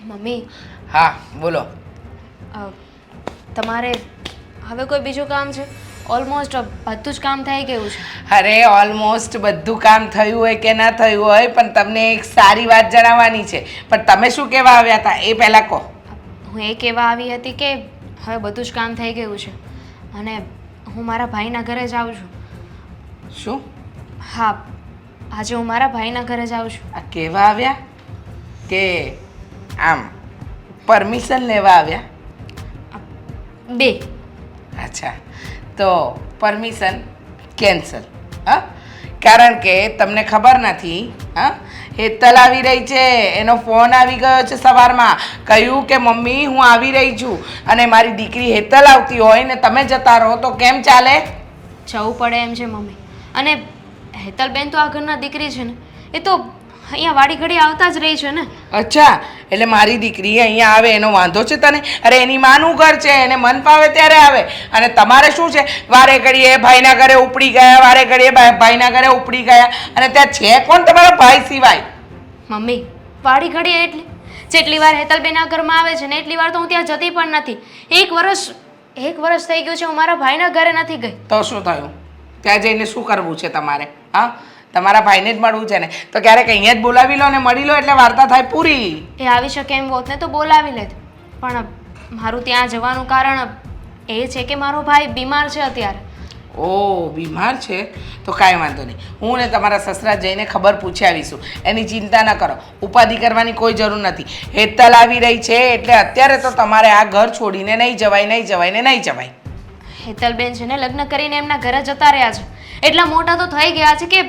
Mummy, હા બોલો. તમારે હવે કોઈ બીજું કામ છે? ઓલમોસ્ટ બધું જ કામ થઈ ગયું છે. અરે ઓલમોસ્ટ બધું કામ થયું હોય કે ના થયું હોય, પણ તમને એક સારી વાત જણાવવાની છે. પણ તમે શું કહેવા આવ્યા હતા એ પહેલાં કહો. હું એ કહેવા આવી હતી કે હવે બધું જ કામ થઈ ગયું છે અને હું મારા ભાઈના ઘરે જાઉં છું. શું? હા, આજે હું મારા ભાઈના ઘરે જાઉં છું. આ કહેવા આવ્યા કે આમ પરમિશન લેવા આવ્યા? બે. અચ્છા, તો પરમિશન કેન્સલ. હા, કારણ કે તમને ખબર નથી. હા, હેતલ આવી રહી છે, એનો ફોન આવી ગયો છે સવારમાં. કહ્યું કે મમ્મી હું આવી રહી છું. અને મારી દીકરી હેતલ આવતી હોય ને તમે જતા રહો તો કેમ ચાલે? જવું પડે એમ છે મમ્મી. અને હેતલબેન તો આ ઘરના દીકરી છે ને, એ તો અહીંયા વાડી ઘડી આવતા જ રહી છે ને. અચ્છા, એટલે મારી દીકરી અહીંયા આવે એનો વાંધો છે તને? અરે એની માનું ઘર છે, એને મન ફાવે ત્યારે આવે. અને તમારે શું છે, વારે ઘડીએ ભાઈના ઘરે ઉપડી ગયા, વારે ઘડીએ ભાઈના ઘરે ઉપડી ગયા. અને ત્યાં છે કોણ તમારા ભાઈ સિવાય? મમ્મી, વાડી ઘડી જેટલી વાર હેતલબેન આ ઘરમાં આવે છે ને એટલી વાર તો હું ત્યાં જતી પણ નથી. એક વર્ષ થઈ ગયું છે હું મારા ભાઈના ઘરે નથી ગઈ. તો શું થયું? ત્યાં જઈને શું કરવું છે તમારે? હા, તમારા ભાઈને જ મળવું છે ને, તો ક્યારેક અહીંયા જ બોલાવી લો ને મળી લો એટલે વાર્તા થાય પૂરી. એ આવી શકે એમ હોત ને તો બોલાવી લેત, પણ મારું ત્યાં જવાનું કારણ એ છે કે મારો ભાઈ બીમાર છે અત્યારે. ઓ, બીમાર છે? તો કાંઈ વાંધો નહીં, હું ને તમારા સસરા જઈને ખબર પૂછી આવીશું. એની ચિંતા ન કરો, ઉપાધિ કરવાની કોઈ જરૂર નથી. હેતલ આવી રહી છે એટલે અત્યારે તો તમારે આ ઘર છોડીને નહીં જવાય, નહીં જવાય ને નહીં જવાય. હેતલબેન છે ને લગ્ન કરીને એમના ઘરે જતા રહ્યા છે, એટલા મોટા તો થઈ ગયા છે કે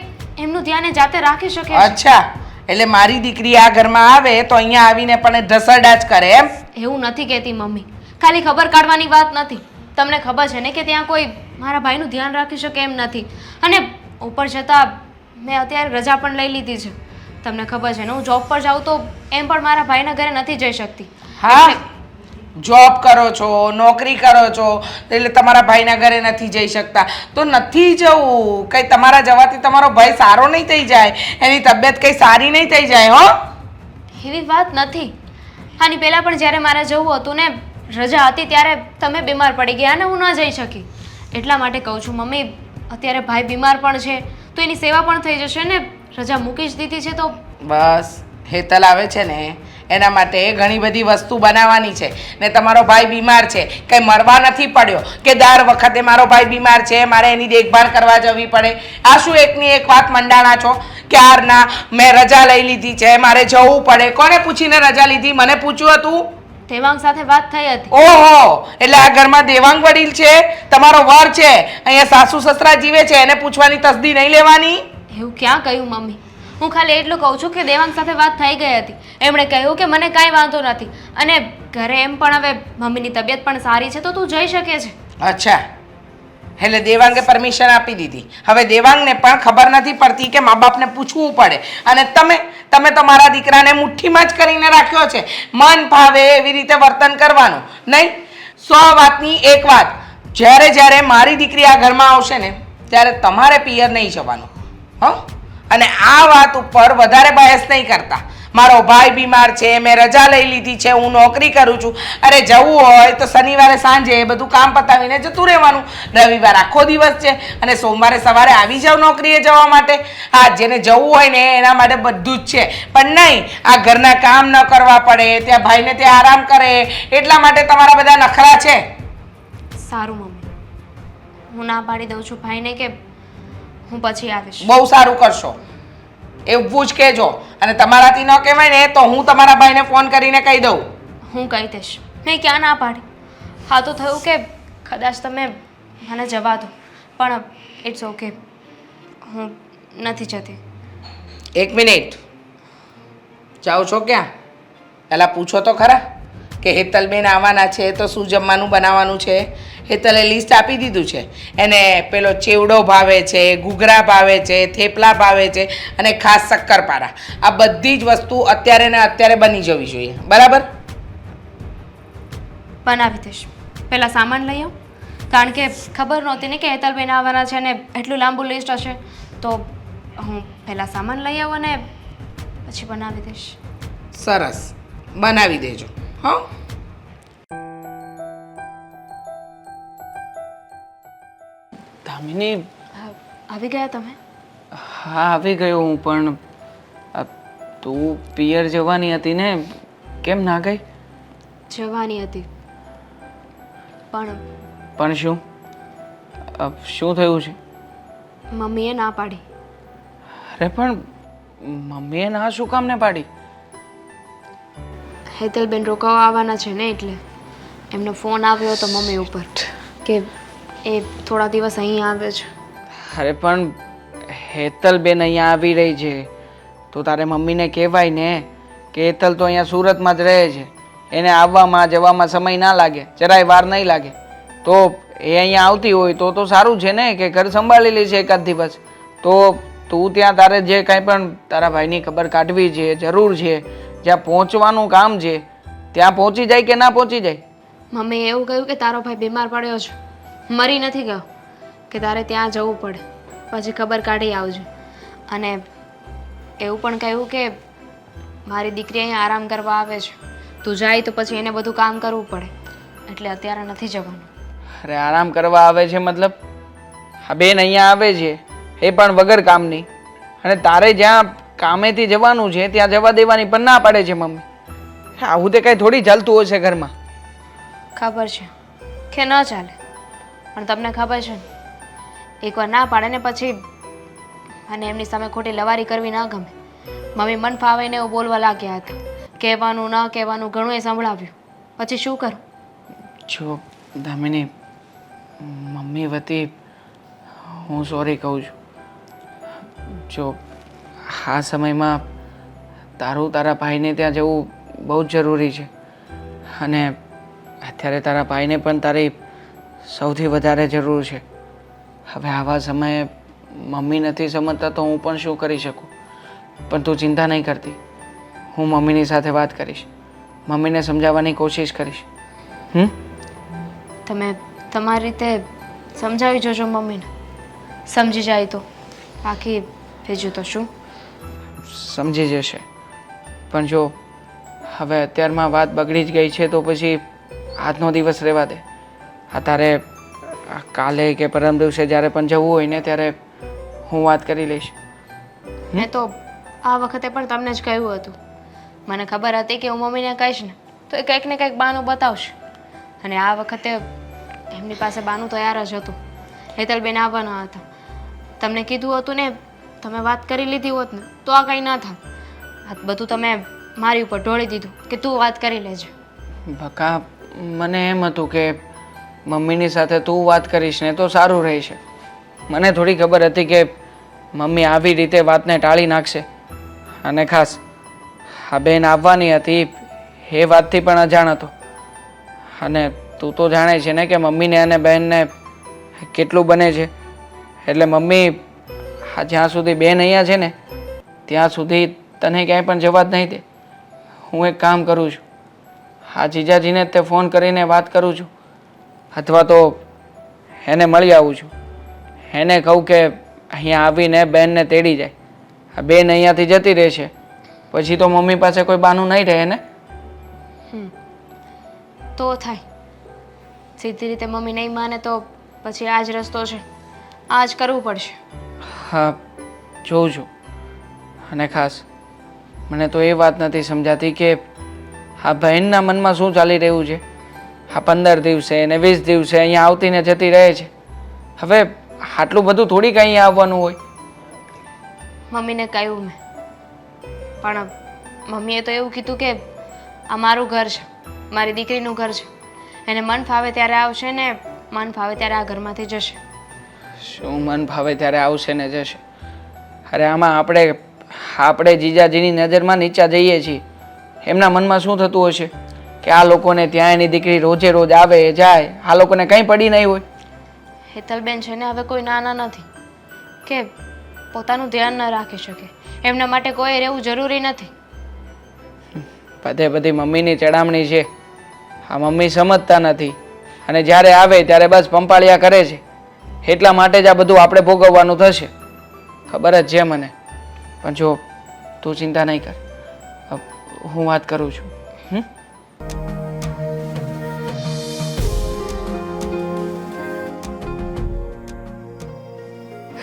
એમનું ધ્યાન એ જાતે રાખી શકે છે. અચ્છા, એટલે મારી દીકરી આ ઘરમાં આવે તો અહીંયા આવીને પણ ઢસરડા જ કરે એમ? એવું નથી કહેતી મમ્મી, ખાલી ખબર કાઢવાની વાત નથી. તમને ખબર છે ને કે ત્યાં કોઈ મારા ભાઈનું ધ્યાન રાખી શકે એમ નથી. અને ઉપર જતાં મેં અત્યારે રજા પણ લઈ લીધી છે. તમને ખબર છે ને હું જોબ પર જાઉં તો એમ પણ મારા ભાઈના ઘરે નથી જઈ શકતી. હા, જોબ કરો છો, નોકરી કરો છો એટલે તમારા ભાઈના ઘરે નથી જઈ શકતા તો નથી જવું. કંઈ તમારા જવાથી તમારો ભાઈ સારો નહીં થઈ જાય, એની તબિયત કંઈ સારી નહીં થઈ જાય. હો, એવી વાત નથી. આની પહેલાં પણ જ્યારે મારે જવું હતું ને રજા હતી ત્યારે તમે બીમાર પડી ગયા અને હું ન જઈ શકી. એટલા માટે કહું છું મમ્મી, અત્યારે ભાઈ બીમાર પણ છે તો એની સેવા પણ થઈ જશે ને. રજા મૂકી જ દીધી છે તો બસ હેતલ આવે છે ને એના માટે ઘણી બધી વસ્તુ બનાવવાની છે ને તમારો ભાઈ બીમાર છે, કંઈ મળવા નથી પડ્યો કે દર વખતે મારો ભાઈ બીમાર છે મારે એની દેખભાળ કરવા જવી પડે. આ શું એકની એક વાત મંડાણા છો? ક્યારના મેં રજા લઈ લીધી છે, મારે જવું પડે. કોને પૂછીને રજા લીધી? મને પૂછ્યું હતું? દેવાંગ સાથે વાત થઈ હતી. ઓહો, એટલે આ ઘરમાં દેવાંગ વડીલ છે, તમારો વર છે, અહીંયા સાસુ સસરા જીવે છે, એને પૂછવાની તસદી નહીં લેવાની? એવું ક્યાં કહ્યું મમ્મી? હું ખાલી એટલું કહું છું કે દેવાંગ સાથે વાત થઈ ગઈ હતી. એમણે કહ્યું કે મને કાંઈ વાંધો નથી અને ઘરે એમ પણ હવે મમ્મીની તબિયત પણ સારી છે તો તું જઈ શકે છે. અચ્છા, એટલે દેવાંગે પરમિશન આપી દીધી. હવે દેવાંગને પણ ખબર નથી પડતી કે મા બાપને પૂછવું પડે. અને તમે તો મારા દીકરાને મુઠ્ઠીમાં જ કરીને રાખ્યો છે. મન ભાવે એવી રીતે વર્તન કરવાનું નહીં. 100 વાતની એક વાત, જ્યારે મારી દીકરી આ ઘરમાં આવશે ને ત્યારે તમારે પિયર નહીં જવાનું. હં, અને આ વાત ઉપર વધારે બહેસ નહીં કરતા. મારો ભાઈ બીમાર છે, મેં રજા લઈ લીધી છે, હું નોકરી કરું છું. અરે જવું હોય તો શનિવારે સાંજે બધું કામ પતાવીને જતું રહેવાનું. રવિવાર આખો દિવસ છે અને સોમવારે સવારે આવી જાવ નોકરીએ જવા માટે. હા, જેને જવું હોય ને એના માટે બધું જ છે. પણ નહીં, આ ઘરના કામ ન કરવા પડે, ત્યાં ભાઈને ત્યાં આરામ કરે, એટલા માટે તમારા બધા નખરા છે. સારું મમ્મી, હું ના પાડી દઉં છું ભાઈને કે હું પછી આવીશ. બહુ સારું કરશો, એવું જ કહેજો. અને તમારાથી ન કહેવાય ને તો હું તમારા ભાઈને ફોન કરીને કહી દઉં. હું કહી દઈશ, મેં ક્યાં ના પાડી. હા, તો થયું કે કદાચ તમે મને જવા દો, પણ ઇટ્સ ઓકે, હું નથી જતી. 1 મિનિટ, જાઓ છો ક્યાં? પહેલાં પૂછો તો ખરા કે હેતલબેન આવવાના છે તો શું જમવાનું બનાવવાનું છે. હેતલે લિસ્ટ આપી દીધું છે. એને પેલો ચેવડો ભાવે છે, ઘૂઘરા ભાવે છે, થેપલા ભાવે છે અને ખાસ શક્કરપારા. આ બધી જ વસ્તુ અત્યારે ને અત્યારે બની જવી જોઈએ. બરાબર? બનાવી દઈશ. પહેલાં સામાન લઈ આવો, કારણ કે ખબર નહોતી ને કે હેતલબેન આવવાના છે ને એટલું લાંબુ લિસ્ટ હશે, તો હું પહેલાં સામાન લઈ આવું અને પછી બનાવી દઈશ. સરસ, બનાવી દેજો હા. દામિની, આવી ગયા તમે? હા આવી ગયો હું, પણ તું પિયર જવાની હતી ને, કેમ ના ગઈ? જવાની હતી પણ પણ શું શું થયું છે? મમ્મીએ ના પાડી. અરે પણ મમ્મીએ ના શું કામ ને પાડી? હેતલબેન રોકાવા આવવાના છે ને, એટલે એમનો ફોન આવ્યો હતો મમ્મી ઉપર કે એ થોડા દિવસ અહીં આવે છે. અરે પણ હેતલબેન અહીંયા આવી રહી છે તો તારે મમ્મીને કહેવાય ને કે હેતલ તો અહીંયા સુરતમાં જ રહે છે, એને આવવામાં જવામાં સમય ના લાગે, જરાય વાર નહીં લાગે. તો એ અહીંયા આવતી હોય તો સારું છે ને, કે ઘર સંભાળી લે છે એકાદ દિવસ. તો તું ત્યાં તારે જે કાંઈ પણ તારા ભાઈની ખબર કાઢવી છે, જરૂર છે, જ્યાં પહોંચવાનું કામ છે ત્યાં પહોંચી જાય કે ના પહોંચી જાય? મમ્મીએ એવું કહ્યું કે તારો ભાઈ બીમાર પડ્યો છે, મરી નથી ગયો, કે તારે ત્યાં જવું પડે, પછી ખબર કાઢી આવજો. અને એવું પણ કહ્યું કે મારી દીકરી અહીંયા આરામ કરવા આવે છે, તું જાય તો પછી એને બધું કામ કરવું પડે, એટલે અત્યારે નથી જવાનું. અરે આરામ કરવા આવે છે મતલબ? આ બેન અહીંયા આવે છે એ પણ વગર કામની, અને તારે જ્યાં કામેથી જવાનું છે ત્યાં જવા દેવાની પણ ના પાડે છે મમ્મી. આવું તે કાંઈ થોડી ચાલતું હશે ઘરમાં. ખબર છે કે ન ચાલે, પણ તમને ખબર છે ને, એકવાર ના પાડે ને પછી અને એમની સામે ખોટી લવારી કરવી ન ગમે. મમ્મી મન ફાવે ને એવું બોલવા લાગ્યા હતા, કહેવાનું ન કહેવાનું ઘણું એ સંભળાવ્યું, પછી શું કરું? જો દામિની, મમ્મી વતી હું સોરી કહું છું. જો આ સમયમાં તારા ભાઈને ત્યાં જવું બહુ જ જરૂરી છે, અને અત્યારે તારા ભાઈને પણ તારી સૌથી વધારે જરૂર છે. હવે આવા સમયે મમ્મી નથી સમજતા તો હું પણ શું કરી શકું? પણ તું ચિંતા નહીં કરતી, હું મમ્મીની સાથે વાત કરીશ, મમ્મીને સમજાવવાની કોશિશ કરીશ. તમે તમારી રીતે સમજાવી જોજો મમ્મીને, સમજી જાય તો. બાકી બીજું તો શું? સમજી જશે. પણ જો હવે અત્યારમાં વાત બગડી જ ગઈ છે તો પછી આજનો દિવસ રહેવા દે. આ તારે કાલે કે પરમ દિવસે જ્યારે પણ જવું હોય ને ત્યારે હું વાત કરી લઈશ. મેં તો આ વખતે પણ તમને જ કહ્યું હતું, મને ખબર હતી કે હું મમ્મીને કહીશ ને તો એ કંઈક ને કંઈક બહાનું બતાવશે, અને આ વખતે એમની પાસે બહાનું તૈયાર જ હતું. હેતલબેન આવવાના હતા, તમને કીધું હતું ને, તમે વાત કરી લીધી હોત ને તો આ કંઈ ન થાત. આ બધું તમે મારી ઉપર ઢોળી દીધું કે તું વાત કરી લેજે. બકા, મને એમ હતું કે મમ્મીની સાથે તું વાત કરીશ ને તો સારું રહેશે. મને થોડી ખબર હતી કે મમ્મી આવી રીતે વાતને ટાળી નાખશે, અને ખાસ આ બેન આવવાની હતી એ વાતથી પણ અજાણ હતો. અને તું તો જાણે છે ને કે મમ્મીને અને બહેનને કેટલું બને છે, એટલે મમ્મી જ્યાં સુધી બેન અહીંયા છે ને ત્યાં સુધી તને ક્યાંય પણ જવા જ નહીં દે. હું એક કામ કરું છું, આ જીજાજીને તે ફોન કરીને વાત કરું છું, અથવા તો એને મળી આવું છું. એને કહું કે અહીંયા આવીને બેનને તેડી જાય. આ બેન અહીંયાથી જતી રહેશે પછી તો મમ્મી પાસે કોઈ બહાનું નહીં રહે ને. તો થાય. સીધી રીતે મમ્મી નહીં માને તો પછી આ જ રસ્તો છે, આ જ કરવું પડશે. હા, જોઉં છું. અને ખાસ મને તો એ વાત નથી સમજાતી કે આ બહેનના મનમાં શું ચાલી રહ્યું છે. આ 15 દિવસે અને 20 દિવસે અહીંયા આવતી ને જતી રહે છે. હવે આટલું બધું થોડી કંઈ અહીંયા આવવાનું હોય. મમ્મીને કહ્યું મેં, પણ મમ્મીએ તો એવું કીધું કે આ મારું ઘર છે, મારી દીકરીનું ઘર છે, એને મન ફાવે ત્યારે આવશે ને મન ફાવે ત્યારે આ ઘરમાંથી જશે. શું મન ફાવે ત્યારે આવશે ને જશે? અરે આમાં આપણે જીજાજીની નજરમાં નીચા જઈએ છીએ. એમના મનમાં શું થતું હશે કે આ લોકોને ત્યાં એની દીકરી રોજે રોજ આવે જાય, આ લોકોને કંઈ પડી નહીં હોય. હેતલબેન છે ને હવે કોઈ નાના નથી કે પોતાનું ધ્યાન ન રાખી શકે, એમના માટે કોઈ રહેવું જરૂરી નથી. બધી મમ્મીની ચડામણી છે. આ મમ્મી સમજતા નથી, અને જ્યારે આવે ત્યારે બસ પંપાળિયા કરે છે. એટલા માટે જ આ બધું આપણે ભોગવવાનું થશે, ખબર જ છે મને. પણ જો તું ચિંતા નહીં કર, હું વાત કરું છું.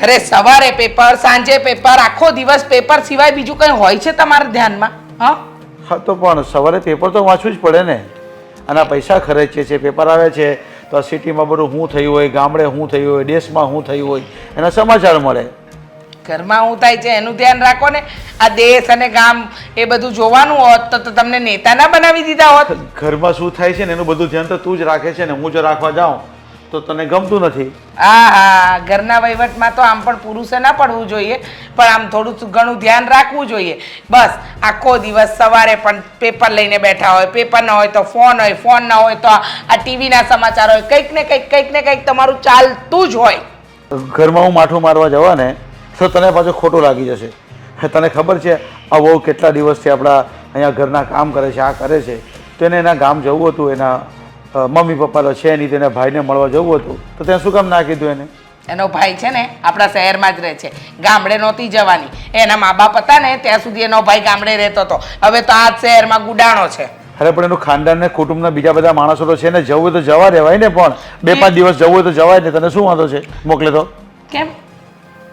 અરે સવારે પેપર, સાંજે પેપર, આખો દિવસ પેપર સિવાય બીજું કંઈ હોય છે તમારા ધ્યાનમાં? હા, હા તો પણ સવારે પેપર તો વાંચવું જ પડે ને. આના પૈસા ખર્ચીએ છીએ, પેપર આવે છે તો આ સિટીમાં બધું શું થયું હોય, ગામડે શું થયું હોય, દેશમાં શું થયું હોય એના સમાચાર મળે. ઘરમાં શું થાય છે એનું ધ્યાન રાખો ને. આ દેશ અને ગામ એ બધું જોવાનું હોત તો તમને નેતા ના બનાવી દીધા હોત. ઘરમાં શું થાય છે ને એનું બધું ધ્યાન તો તું જ રાખે છે ને, હું જો રાખવા જાઉં તો તને ગમતું નથી. હા, ઘરના વહીવટમાં તો આમ પણ પુરુષે ના પડવું જોઈએ, પણ આમ થોડું ઘણું ધ્યાન રાખવું જોઈએ. બસ આખો દિવસ સવારે પણ પેપર લઈને બેઠા હોય, પેપર ના હોય તો ફોન હોય, ફોન ના હોય તો આ ટીવીના સમાચાર હોય, કંઈક ને કંઈક તમારું ચાલતું જ હોય. ઘરમાં હું માઠું મારવા જવા ને તો તને પાછું ખોટું લાગી જશે. તને ખબર છે આ બહુ કેટલા દિવસથી આપણા અહીંયા ઘરના કામ કરે છે, આ કરે છે, તો એને એના ગામ જવું હતું, એના મમ્મી પપ્પા તો છે નહીં, તેને ભાઈને મળવા જવું હતું, તો ત્યાં શું કામ ના કીધું એને? એનો ભાઈ છે ને આપણા શહેરમાં જ રહે છે, ગામડે નહોતી જવાની. એના મા બાપ હતા ને ત્યાં સુધી એનો ભાઈ ગામડે રહેતો હતો, હવે તો આ જ શહેરમાં ગુડાણો છે. અરે પણ એનું ખાનદાન ને કુટુંબના બીજા બધા માણસો તો છે ને, જવું હોય તો જવા દેવાય ને, પણ 2-5 દિવસ જવું હોય તો જવાય ને. તને શું વાંધો છે મોકલે તો? કેમ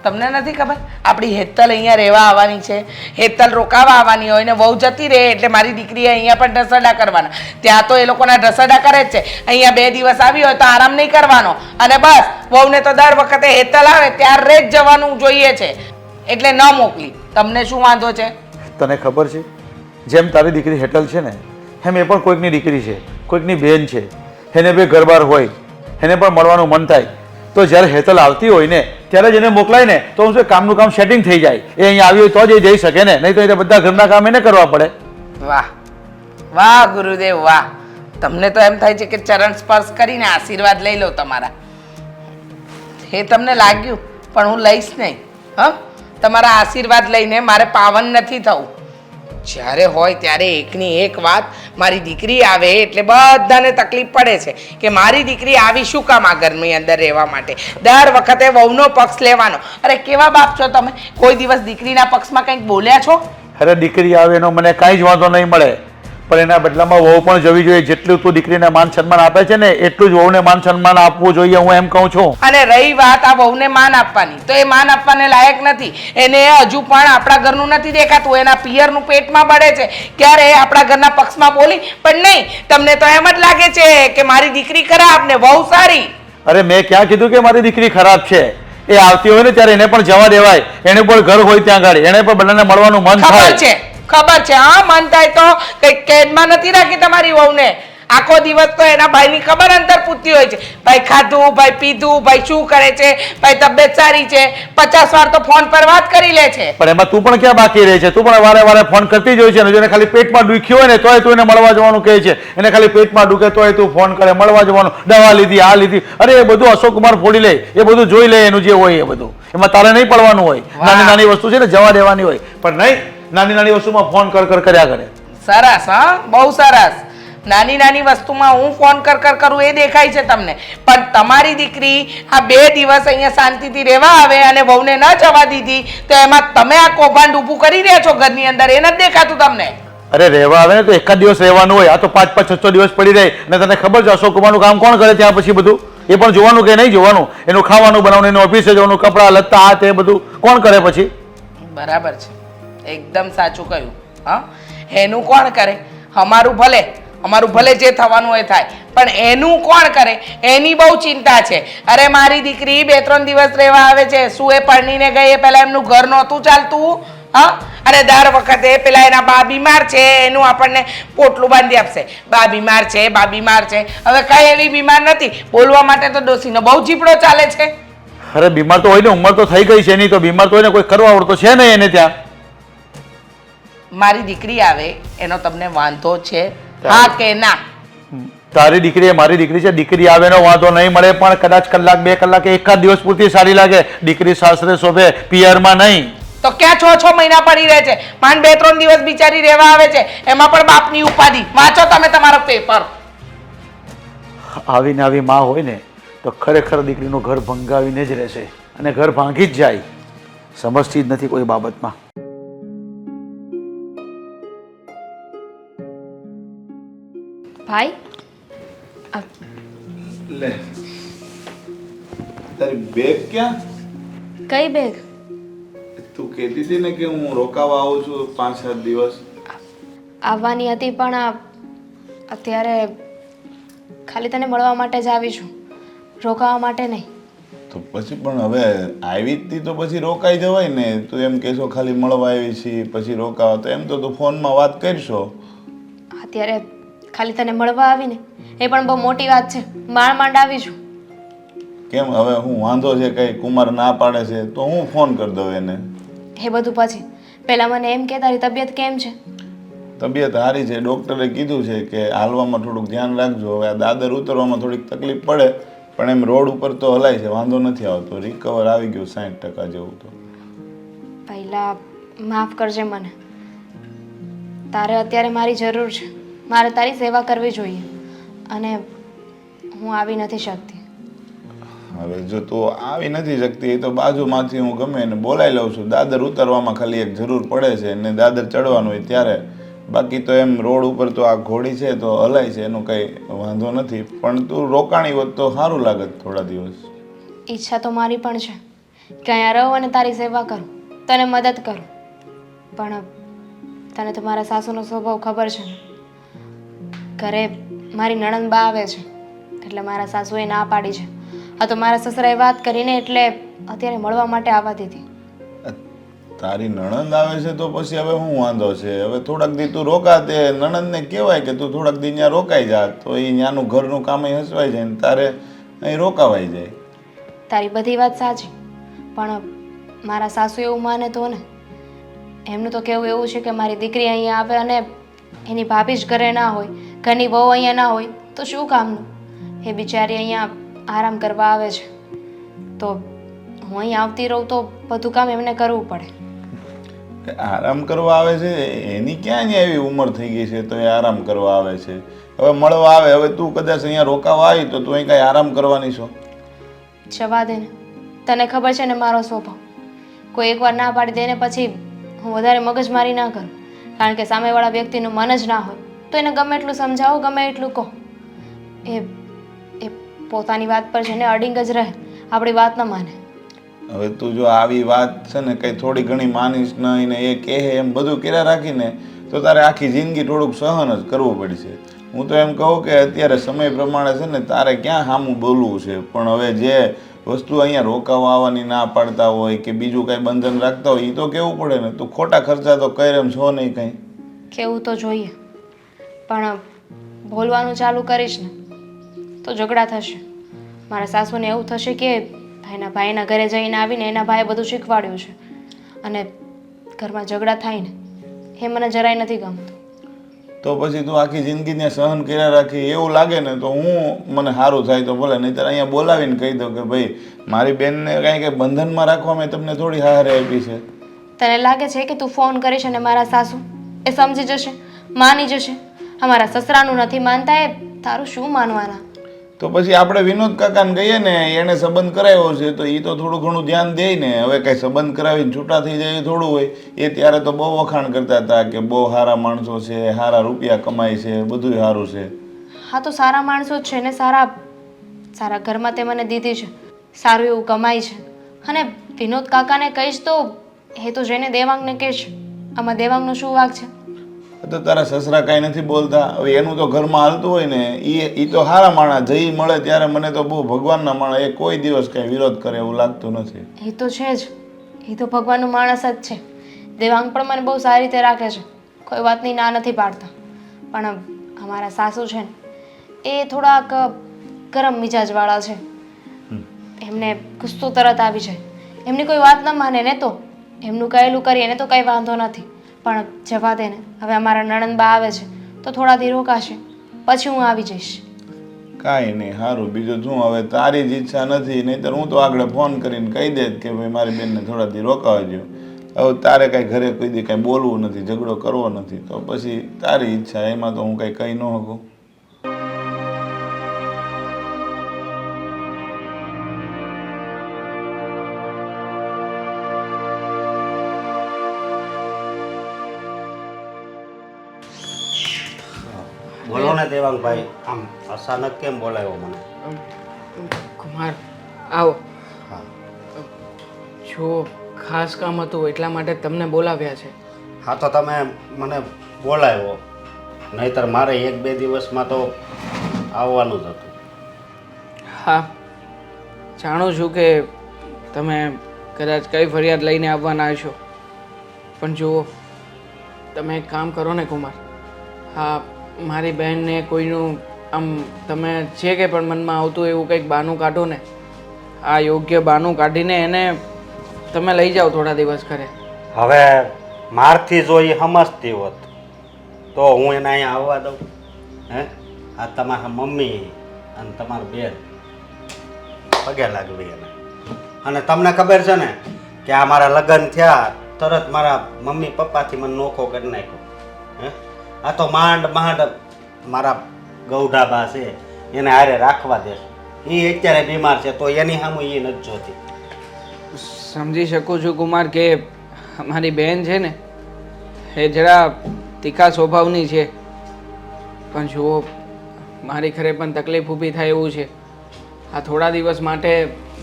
તમને નથી ખબર? આપણી હેતલ અહીંયા રહેવા આવવાની છે, હેતલ રોકાવા આવવાની હોય ને વહુ જતી રહે એટલે મારી દીકરીએ અહીંયા પણ ઢસડા કરવાના. ત્યાં તો એ લોકોના ઢસડા કરે જ છે, અહીંયા 2 દિવસ આવી હોય તો આરામ નહીં કરવાનો, અને બસ વહુને તો દર વખતે હેતલ આવે ત્યારે જ જવાનું જોઈએ છે, એટલે ન મોકલી. તમને શું વાંધો છે? તને ખબર છે જેમ તારી દીકરી હેટલ છે ને, એમ એ પણ કોઈકની દીકરી છે, કોઈકની બેન છે, એને બે ઘરબાર હોય, એને પણ મળવાનું મન થાય, તો જ્યારે હેતલ આવતી હોય ને ત્યારે જ એને મોકલાય ને, તો શું કામનું કામ સેટિંગ થઈ જાય. એ અહીંયા આવી હોય તો જ એ જઈ શકે ને, નહીં તો એ બધા ઘરના કામ એને કરવા પડે. વાહ વાહ ગુરુદેવ વાહ! તમને તો એમ થાય છે કે ચરણ સ્પર્શ કરીને આશીર્વાદ લઈ લો તમારા. એ તમને લાગ્યું, પણ હું લઈશ નહીં. હા, તમારા આશીર્વાદ લઈને મારે પાવન નથી થવું. જ્યારે હોય ત્યારે એકની એક વાત, મારી દીકરી આવે એટલે બધાને તકલીફ પડે છે કે મારી દીકરી આવી શું કામ આ ઘરની અંદર રહેવા માટે, દર વખતે વહુનો પક્ષ લેવાનો. અરે કેવા બાપ છો તમે? કોઈ દિવસ દીકરીના પક્ષમાં કંઈક બોલ્યા છો? અરે દીકરી આવે એનો મને કાંઈ જ વાંધો નહીં મળે, પણ એના બદલામાં વહુ પણ જવી જોઈએ. જેટલું તું દીકરીને માન સન્માન આપે છે ને એટલું જ વહુને માન સન્માન આપવું જોઈએ, હું એમ કહું છું. અને રહી વાત આ વહુને માન આપવાની, તો એ માન આપવાને લાયક નથી. એને હજુ પણ આપણા ઘરનું નથી દેખાતું, એના પિયરનું પેટમાં બળે છે. ક્યારે આપણા ઘરના પક્ષમાં બોલી પણ નહીં. તમને તો એમ જ લાગે છે કે મારી દીકરી ખરાબ ને વહુ સારી. અરે મેં ક્યાં કીધું કે મારી દીકરી ખરાબ છે? એ આવતી હોય ને ત્યારે એને પણ જવા દેવાય, એને પણ ઘર હોય ત્યાં આગળ, એને પણ બધાને મળવાનું મન થાય. ખબર છે હા, મન થાય તો કઈ કેદમાં નથી રાખી તમારી વહુને. આખો દિવસ તો એના ભાઈની ખબર અંતર પૂછતી હોય છે, ભાઈ ખાધું, ભાઈ પીધું, ભાઈ શું કરે છે, ભાઈ તબિયત સારી છે, 50 વાર તો ફોન પર વાત કરી લે છે. પણ એમાં તું પણ ક્યાં બાકી રહે છે? તું પણ વારે વારે ફોન કરતી જ હોય છે, અને જો એને ખાલી પેટમાં દુખ્યું હોય ને તોય તું એને મળવા જવાનું કહે છે, એને ખાલી પેટમાં દુખે તોય તું ફોન કરે, મળવા જવાનું, દવા લીધી, આ લીધી. અરે એ બધું અશોક કુમાર ફોડી લે, એ બધું જોઈ લે, એનું જે હોય એ બધું. એમાં તારે નહીં પડવાનું હોય, નાની નાની વસ્તુ છે ને જવા દેવાની હોય, પણ નહીં નાની નાની વસ્તુમાં ફોન કર્યા કરે. સરસ હા, બહુ સરસ. નાની નાની વસ્તુમાં હું ફોન કરું એ દેખાય છે તમને, પણ તમારી દીકરી આ 2 દિવસ અહીંયા શાંતિથી રહેવા આવે અને વહુને ન જવા દીધી, તો એમાં તમે આ કૌભાંડ ઊભું કરી રહ્યા છો ઘરની અંદર, એ નથી દેખાતું તમને? અરે રહેવા આવે ને તો એકાદ દિવસ રહેવાનું હોય, આ તો 5-5, 6-6 દિવસ પડી રહે. અને તને ખબર છે અશોક કુમારનું કામ કોણ કરે ત્યાં પછી બધું? એ પણ જોવાનું કે નહીં જોવાનું? એનું ખાવાનું બનાવવાનું, એનું ઓફિસે જવાનું, કપડાં લત્તા આ તે બધું કોણ કરે પછી? બરાબર છે, એકદમ સાચું કહ્યું. હા, એનું કોણ કરે? અમારું ભલે જે થવાનું હોય થાય, પણ એનું કોણ કરે? એની બહુ ચિંતા છે. અરે મારી દીકરી 2-3 દિવસ રહેવા આવે છે, શું એ પરણીને ગઈ એ પહેલા એમનું ઘર નહોતું ચાલતું? હા, અને દર વખતે પેલા એના બા બીમાર છે એનું આપણને પોટલું બાંધી આપશે, બા બીમાર છે. હવે કઈ એવી બીમાર નથી, બોલવા માટે તો ડોસીનો બહુ જીપડો ચાલે છે. અરે બીમાર તો હોય ને, ઉંમર તો થઈ ગઈ છે એની, તો બીમાર તો હોય ને, કોઈ કરવા આવડતો છે નહીં એને ત્યાં. મારી દીકરી આવે એનો તમને વાંધો છે હા કે ના? તારી દીકરી એ મારી દીકરી છે, દીકરી આવે એનો વાંધો નહીં મળે, પણ કદાચ કલાક 2 કલાક એકાદ દિવસ પૂરતી સારી લાગે. દીકરી સાસરે શોભે, પિયરમાં નહીં. તો ક્યાં 6-6 મહિના પડી રહે છે? માંડ 2-3 દિવસ બિચારી રહેવા આવે છે, એમાં પણ બાપની ઉપાધિ. વાંચો તમે તમારો પેપર. આવીને આવી માં હોય ને તો ખરેખર દીકરીનું ઘર ભંગાવીને જ રહેશે, અને ઘર ભાંગી જ જાય. સમજતી જ નથી કોઈ બાબતમાં. ભાઈ લે તારી બેગ ક્યાં? કઈ બેગ? તું કહેતી હતી ને કે હું રોકાવા આવું છું 5-7 દિવસ. આવવાની હતી પણ અત્યારે ખાલી તને મળવા માટે જ આવી છું, રોકાવા માટે નહીં. તો પછી પણ હવે આવી જ હતી તો પછી રોકાઈ જવાય ને. તું એમ કહેશો ખાલી મળવા આવી છી પછી રોકાવા, તો એમ તો તું ફોનમાં વાત કરશો. અત્યારે ખાલી તને મળવા આવીને એ પણ બહુ મોટી વાત છે. માંડ માંડ આવી છું. કેમ હવે હું વાંધો છે કઈ? કુમાર ના પાડે છે તો હું ફોન કરી દઉં એને. એ બધું પછી પહેલાં મને એમ કે તારી તબિયત કેમ છે? તબિયત સારી છે. ડૉક્ટરે કીધું છે કે હાલવામાં થોડુંક ધ્યાન રાખજો. હવે આ દાદર ઉતરવામાં થોડીક તકલીફ પડે પણ એમ રોડ ઉપર તો હલાય છે, વાંધો નથી આવતો. રિકવર આવી ગયું 60% જેવું તો. પહેલાં માફ કરજે મને. તારે અત્યારે મારી જરૂર છે. મારે તારી સેવા કરવી જોઈએ અને હું આવી નથી શકતી. હવે જો તું આવી નથી શકતી એ તો બાજુમાંથી હું ગમે એને બોલાવી લઉં છું. દાદર ઉતરવામાં ખાલી એક જરૂર પડે છે અને દાદર ચડવાનું હોય ત્યારે. બાકી તો એમ રોડ ઉપર તો આ ઘોડી છે તો હલાય છે, એનું કંઈ વાંધો નથી. પણ તું રોકાણી હોત તો સારું લાગત થોડા દિવસ. ઈચ્છા તો મારી પણ છે કે અહીંયા રહું અને તારી સેવા કરું, તને મદદ કરું. પણ તને તો મારા સાસુનો સ્વભાવ ખબર છે ને. ઘરે મારી નણંદ બા આવે છે એટલે મારા સાસુએ ના પાડી છે. આ તો મારા સસરાએ વાત કરીને એટલે અત્યારે મળવા માટે આવવા દીધી. તારી નણંદ આવે છે તો પછી હવે શું વાંધો છે? હવે થોડાક દી તું રોકા. તે નણંદને કહેવાય કે તું થોડાક દી ત્યાં રોકાઈ જા તો એ ત્યાંનું ઘરનું કામ હસવાઈ જાય ને તારે અહીં રોકાવાઈ જાય. તારી બધી વાત સાચી પણ મારા સાસુ એવું માને તો ને. એમનું તો કહેવું એવું છે કે મારી દીકરી અહીંયા આવે અને એની ભાભી જ ઘરે ના હોય, ઘરની વહુ અહીંયા ના હોય તો શું કામનું? એ બિચારી અહીંયા આરામ કરવા આવે છે તો હું અહીં આવતી રહું તો બધું કામ એમને કરવું પડે. આરામ કરવા આવે છે એની ક્યાં અહીંયા એવી ઉંમર થઈ ગઈ છે તો એ આરામ કરવા આવે છે? હવે મળવા આવે. હવે તું કદાચ અહીંયા રોકાવા આવી તો તું અહીં કાંઈ આરામ કરવાની છો? જવા દે ને. તને ખબર છે ને મારો સ્વભાવ. કોઈ એકવાર ના પાડી દે ને પછી હું વધારે મગજમારી ના કરું. કારણ કે સામેવાળા વ્યક્તિનું મન જ ના હોય તો એને ગમે એટલું સમજાવો, ગમે એટલું કહો, એ એ પોતાની વાત પર છે ને અડિંગ જ રહે, આપણી વાત ન માને. હવે તું જો આવી વાત છે ને કંઈ થોડી ઘણી માનીશ નહીં ને એ કહે એમ બધું કર્યા રાખીને તો તારે આખી જિંદગી થોડુંક સહન જ કરવું પડશે. હું તો એમ કહું કે અત્યારે સમય પ્રમાણે છે ને તારે ક્યાં સામું બોલવું છે. પણ હવે જે વસ્તુ અહીંયા રોકાવા આવવાની ના પાડતા હોય કે બીજું કાંઈ બંધન રાખતા હોય એ તો કહેવું પડે ને. તું ખોટા ખર્ચા તો કરે એમ છો નહીં કંઈ. કેવું તો જોઈએ પણ બોલવાનું ચાલુ કરીશ ને તો ઝઘડા થશે. મારા સાસુને એવું થશે કે એના ભાઈના ઘરે જઈને આવીને એના ભાઈએ બધું શીખવાડ્યું છે અને ઘરમાં ઝઘડા થાય ને એ મને જરાય નથી ગમતું. તો પછી તું આખી જિંદગી ત્યાં સહન કર્યા રાખી એવું લાગે ને તો મને સારું થાય તો ભલે, નહીંતર અહીંયા બોલાવીને કહી દો કે ભાઈ મારી બેનને કાંઈ કંઈ બંધનમાં રાખવા મેં તમને થોડી હારે આપી છે. તને લાગે છે કે તું ફોન કરીશ અને મારા સાસુ એ સમજી જશે, માની જશે? અમારા સસરાનું નથી માનતા એ તારું શું માનવાના? તો પછી આપણે વિનોદ કાકાને કહીએ ને એણે સંબંધ કરાવ્યો છે તો એ તો થોડું ઘણું ધ્યાન દે ને. હવે કાંઈ સંબંધ કરાવીને છૂટા થઈ જાય એ થોડું હોય. એ ત્યારે તો બહુ વખાણ કરતા હતા કે બહુ સારા માણસો છે, સારા રૂપિયા કમાય છે, બધું સારું છે. હા તો સારા માણસો જ છે ને, સારા સારા ઘરમાં તે મને દીધી છે, સારું એવું કમાય છે. અને વિનોદ કાકાને કહીશ તો એ તો જઈને દેવાંગને કહેશે. આમાં દેવાંગનો શું વાંક છે? તો તારા સસરા કાંઈ નથી બોલતા? હવે એનું તો ઘરમાં હાલતું હોય ને. એ તો સારા માણસ, જઈ મળે ત્યારે મને તો બહુ ભગવાનના માણસ, એ કોઈ દિવસ કાંઈ વિરોધ કરે એવું લાગતું નથી. એ તો છે જ, એ તો ભગવાનનું માણસ જ છે. દેવાંગ પણ મને બહુ સારી રીતે રાખે છે, કોઈ વાતની ના નથી પાડતા. પણ અમારા સાસુ છે ને એ થોડાક ગરમ મિજાજવાળા છે. એમને ગુસ્સો તરત આવી જાય. એમની કોઈ વાત ન માને ને તો એમનું કહેલું કરીએ ને તો કંઈ વાંધો નથી. પણ જવા દે ને. હવે અમારા નણંદ બા આવે છે તો થોડા દી રોકાશે પછી હું આવી જઈશ. કાંઈ નહીં, સારું. બીજું શું, હવે તારી જ ઈચ્છા નથી, નહીંતર હું તો આગળ ફોન કરીને કહી દે કે ભાઈ મારી બેનને થોડા દી રોકાવા દો. હવે તારે કાંઈ ઘરે કોઈ દી કાંઈ બોલવું નથી, ઝઘડો કરવો નથી, તો પછી તારી ઈચ્છા, એમાં તો હું કાંઈ કહી ન શકું. બોલો ને દેવાંગભાઈ, આમ અચાનક કેમ બોલાવ્યો મને? કુમાર આવો. હા. જો ખાસ કામ હતું એટલા માટે તમને બોલાવ્યા છે. હા તો તમે મને બોલાવ્યો, નહીતર મારે 1-2 દિવસમાં તો આવવાનું જ હતું. હા જાણું છું કે તમે કદાચ કઈ ફરિયાદ લઈને આવવાના હશો, પણ જુઓ તમે એક કામ કરો ને કુમાર, હા મારી બહેનને કોઈનું આમ તમે જે કે પણ મનમાં આવતું એવું કંઈક બહાનું કાઢો ને, આ યોગ્ય બહાનું કાઢીને એને તમે લઈ જાઓ થોડા દિવસ ઘરે. હવે મારથી જો એ સમજતી હોત તો હું એને અહીંયા આવવા દઉં? હે, આ તમારા મમ્મી અને તમારા બેન પગે લાગવી એને. અને તમને ખબર છે ને કે આ મારા લગ્ન થયા તરત મારા મમ્મી પપ્પાથી મને નોખો કરી નાખ્યો. હે, આ તો માંડ મારા ગૌઢાબા છે એને હારે રાખવા દેશો. એ અત્યારે બીમાર છે તો એની સામે એ નથી જોતી. સમજી શકું છું કુમાર કે અમારી બહેન છે ને એ જરા તીખા સ્વભાવની છે, પણ જુઓ મારી ઘરે પણ તકલીફ ઊભી થાય એવું છે. આ થોડા દિવસ માટે